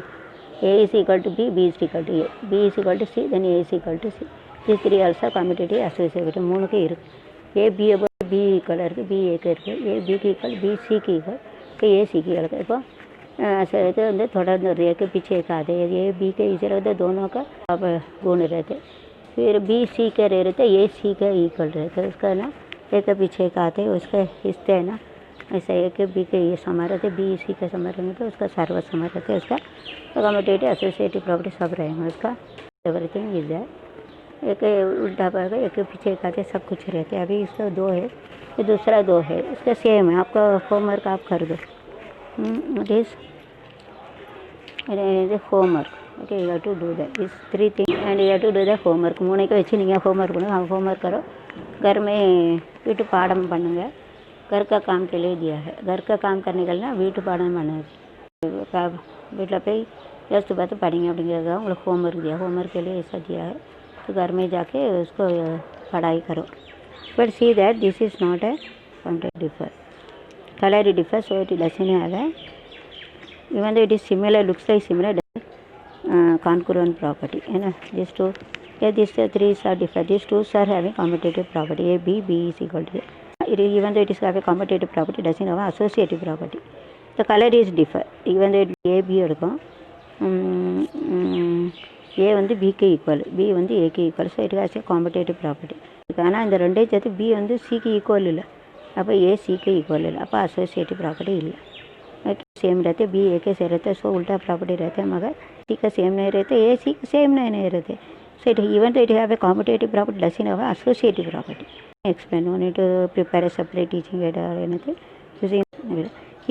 a is equal to b, b is equal to a, b is equal to c, then a is equal to c. These three also commutative associative 3க்கு இருக்குது. a b b equal இருக்குது, b ஏக்கு இருக்குது, a bக்கு equal, b cக்கு equal, இப்போ a cக்கு இருக்குது. இப்போ இது வந்து தொடர்ந்து ஒரு एक पीछे एक आते, ए बी के इस रहते दोनों का गुण रहते, फिर बी सी के रहते, ए सी के इक्वल रहते, उसका ना एक पीछे एक आते, उसका हिस्से है ना, ऐसा एक बी के ये समान रहते, बी सी के समान रहेंगे तो उसका सर्व समान रहते, उसका कम्यूटेटिव एसोसिएटिव प्रॉपर्टी सब रहेंगे, उसका एवरीथिंग इज दैट. एक उल्टा पड़ेगा, एक पीछे एक आते, सब कुछ रहते. अभी इसका 2 है, ये दूसरा 2 है, इसका सेम है. आपका होमवर्क आप कर दो. It is the homework. Okay, you have to do that. These 3 things and you have to do the homework. 3 को अच्छी नहीं है homework बनाओ, हम homework करो. घर में वीटू पाठम पढ़ेंगे. घर का काम के लिए दिया है, घर का काम करने के लिए ना वीटू पाठम पढ़ना है. वीटला पे जस्ट बात पढ़ेंगे अपने उनको होमवर्क दिया, होमवर्क के लिए ऐसा दिया है, तो घर में जाके उसको पढ़ाई करो. But see that this is not a contact differ, color differs, so it doesn't have a, even though it is similar, looks like similar, congruent property, you know. These two, yeah, these 3 are different, these 2 are having commutative property, a b, b is equal to a. It is, even though it is have a commutative property, doesn't have an associative property. The color is differ, even though it a b எடுக்கும், a வந்து b க்கு equal, b வந்து a க்கு equal, so it has A competitive property. ஆனால் இந்த ரெண்டே சேர்த்து b வந்து c க்கு ஈக்குவல் இல்லை, அப்போ ए सी के इक्वल है, அப்போ एसोसिएटिव प्रॉपर्टी இல்லை. सेम रहते, बी ए के से रहते, सो उल्टा प्रॉपर्टी रहते, मगर सी का सेम नहीं रहते, ए सी का सेम नहीं रहते. So it even though it have a competitive property, doesn't have associative property. Explain, no need to prepare a separate teaching aid और anything.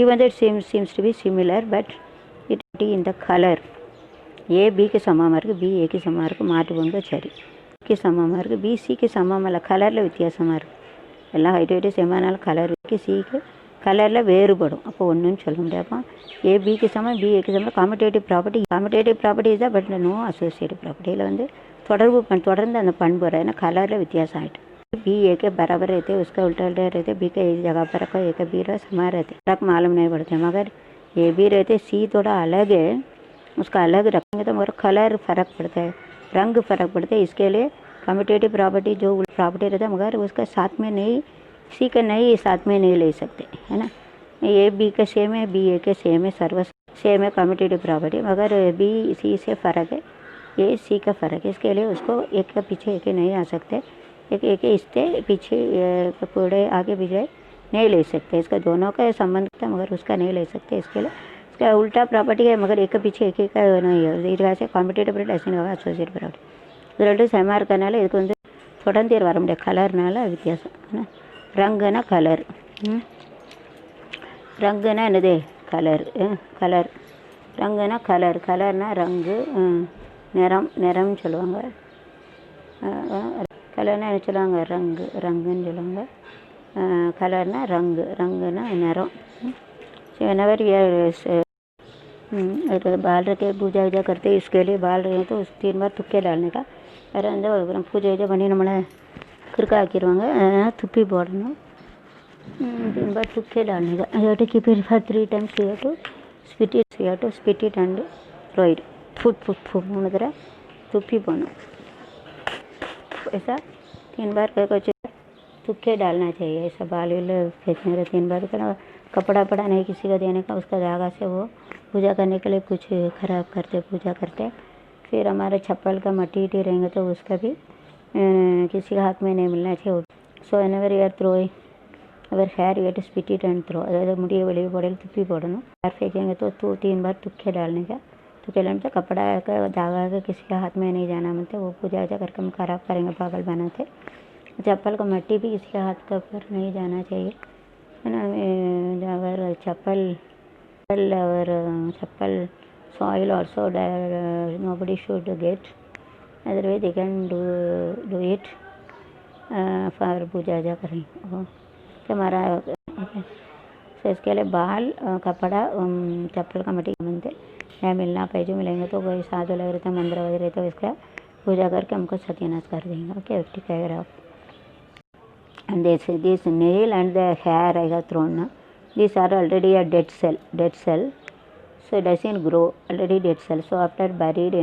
Even though it seems to be similar, but it in the colour A B के சமமாக இருக்குது, B ஏக்கு சமமாக இருக்குது, மாட்டு பண்பு சரி, க்கு சமமாக இருக்குது, பி சிக்கு சமமாக இல்லை, கலரில் வித்தியாசமாக இருக்குது. எல்லாம் ஹைட் வெயிட்டு சேமானாலும் கலர் இருக்குது, சிக்கு கலரில் வேறுபடும், அப்போ ஒன்றுன்னு சொல்ல முடியாது. அப்போ ஏ பிக்கு சமம், பி ஏக்கு சமம், காம்படேட்டிவ் ப்ராப்பர்ட்டி தான், பட் நோ அசோசியேட்டிவ் ப்ராப்பர்ட்டியில் வந்து தொடர்ந்து அந்த பண்பு வர, ஏன்னா கலரில் வித்தியாசம் ஆகிட்டு. बी ए के बराबर रहते, उसका उल्टा रहते, बी का एक जगह पर रखो, ए का बी रहा समान रहते, फर्क मालूम नहीं पड़ते. मगर ए बी रहते, सी थोड़ा अलग है, उसका अलग रखेंगे तो मगर कलर फ़र्क पड़ता है, रंग फ़र्क पड़ता है. इसके लिए कम्यूटेटिव प्रॉपर्टी जो प्रॉपर्टी रहता है, मगर उसका साथ में नहीं, सी का नहीं साथ में नहीं ले सकते, है ना. ए बी का सेम है, बी ए के सेम है, सर्व सेम है कम्यूटेटिव प्रॉपर्टी, मगर बी सी से फ़र्क है, ए सी का फ़र्क है. इसके लिए उसको एक का पीछे एक नहीं आ सकते, एक इससे पीछे पूरे आगे पीछे नहीं ले सकते. इसका दोनों का संबंध था, मगर उसका नहीं ले सकते. इसके लिए इसका उल्टा प्रॉपर्टी है, मगर एक का पीछे एक का नहीं है. It has a competitive property, ऐसे होगा एसोसिएटिव प्रॉपर्टी. இது ரெண்டும் செமாக இருக்கனால இதுக்கு வந்து தொடர்ந்து வர முடியாது, கலர்னால வித்தியாசம். ரங்குனா கலர், ரங்குனா என்னது கலர், கலர் ரங்குனா கலர், கலர்னா ரங்கு, நிறம்னு சொல்லுவாங்க. கலர்னா என்ன சொல்லுவாங்க, ரங்குன்னு சொல்லுவாங்க. கலர்னா ரங்குனா நிறம். whenever we are बाल रखे पूजा वूजा करते, इसके लिए बाल रहे तो उस 3 बार तुक्के डालने का. வேறு வந்து பூஜை பூஜை பண்ணி நம்மளை கிறுக்க ஆக்கிடுவாங்க, துப்பி போடணும். 3 बार तुक्के डालने का. you have to keep it for 3 times. you have to spit it and throw it. Food 3 தடவை துப்பி போகணும். ऐसा 3 बार कुछ तुक्के डालना चाहिए। ऐसा बाल वाल फेंकने का 3 बार का कपड़ा पड़ा नहीं किसी का देने का, उसका धागा से वो पूजा करने के लिए कुछ खराब करते पूजा करते। फिर हमारे चप्पल का मट्टी इटी रहेंगे तो उसका भी किसी के हाथ में नहीं मिलना चाहिए। सो whenever you are throwing our hair you have to spit it and throw, அதாவது முடியை வெளியே போடல துப்பி போடணும்। hair फेंकेंगे तो 3 बार तुक्के डालने का। तुक्के डालने से कपड़ा का धागा का किसी के हाथ में नहीं जाना मिलता, वो पूजा वूजा करके हम खराब करेंगे पागल बनाते। चप्पल का मट्टी भी किसी के हाथ का ऊपर नहीं जाना चाहिए, है ना। अगर चप्पल soil also nobody should get, otherwise they can do it for पूजा वूजा करेंगे तो हमारा ओके। तो इसके लिए बाल कपड़ा चप्पल का मट्टी बनते या मिलना पाए, जो मिलेंगे तो कोई साधु लग रहता मंदिर वगैरह रहता है, इसका पूजा करके हमको सत्यानाश कर देंगे। Okay 50 paragraph. And this nail and the hair I have thrown now, these are already a dead cell, so it doesn't grow, already dead cell. So after buried,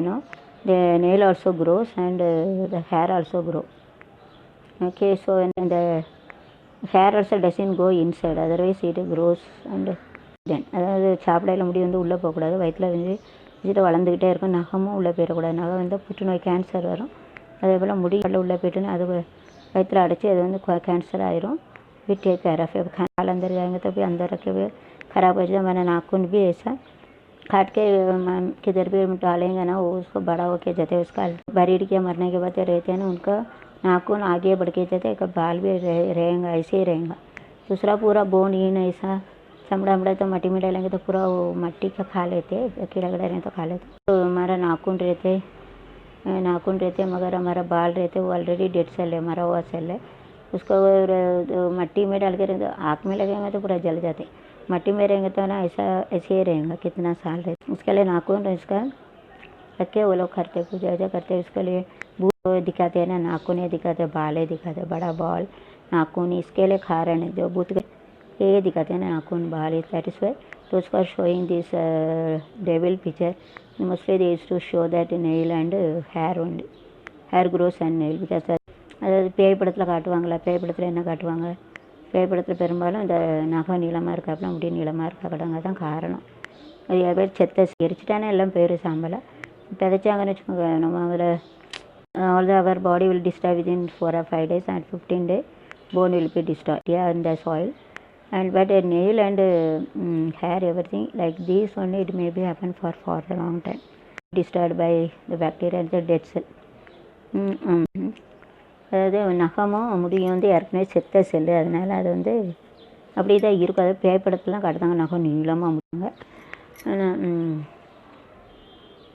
the nail also grows and the hair also grow. Okay, so and the hair also doesn't go inside, otherwise it grows and then அதாவது சாப்பிடையில முடி வந்து உள்ளே போகக்கூடாது, வயிற்றில் வந்து வச்சுட்டு வளர்ந்துக்கிட்டே இருக்கும், நகமும் உள்ளே போயிடக்கூடாது, நகம் வந்து புற்றுநோய் கேன்சர் வரும்। அதே போல் முடி உள்ளே போய்ட்டுன்னு அது वैतला अड़चे अ कैंसर आयरों भी टेक केयर ऑफ। खाल अंदर जाएंगे तो भी अंदर रखे हुए ख़राब हो जाए। मैंने नाखून भी ऐसा काट के किधर भी डालेंगे ना, वो उसको बड़ा होके जाते हैं। उसका बरीड के मरने के बाद रहते हैं ना, उनका नाखून आगे बढ़ के जाते हैं, बाल भी रहेगा ऐसे ही रहेगा। दूसरा पूरा बोन इन ऐसा चमड़ा वमड़ा तो मट्टी में डालेंगे तो पूरा वो मट्टी का खा लेते, कीड़ा कीड़ा रहे तो खा लेते। तो हमारा नाखून रहते मगर हमारा बाल रहते वो ऑलरेडी डेड सेल है, मरा हुआ सेल है। उसको मट्टी में डाल के रहेंगे तो आँख में लगेंगे तो पूरा जल जाते, मट्टी में रहेंगे तो ना ऐसे ही रहेगा कितना साल रहते। उसके लिए नाखून इसका रख के वो लोग करते पूजा वूजा करते। उसके लिए भूत दिखाते हैं ना, नाखून ये दिखाते, बाल ये दिखाते, बड़ा बाल नाखून, इसके लिए कारण है जो भूत ये दिखाते हैं ना नाखून बाल, दैट इज वाई। तो उसका showing this devil picture mostly they used to show that nail and hair only, hair grows and nail because அதாவது பேய் படத்தில் காட்டுவாங்களா, பேய் படத்தில் என்ன காட்டுவாங்க, பேய் படத்தில் பெரும்பாலும் இந்த நகை நீளமாக இருக்காப்புல முடி நீளமாக இருக்காக்கடாங்க தான் காரணம்। அது பேர் செத்தை எரிச்சிட்டானே எல்லாம் பேர் சாம்பலை விதைச்சாங்கன்னு வச்சுக்கோங்க, நம்ம அதில் all our body will destroy within 4 or 5 days and 15 days bone will be destroyed in the soil. And but a nail and hair everything like this only it may be happen for a long time, destroyed by the bacteria and the dead cell. அதாவது நகமும் முடியும் வந்து ஏற்கனவே செத்த cell, அதனால் அது வந்து அப்படி தான் இருக்கும்। அது பேய்ப்படத்துலாம் காட்டுதாங்க நகம் நீளமாக முடியுங்க, ஆனால்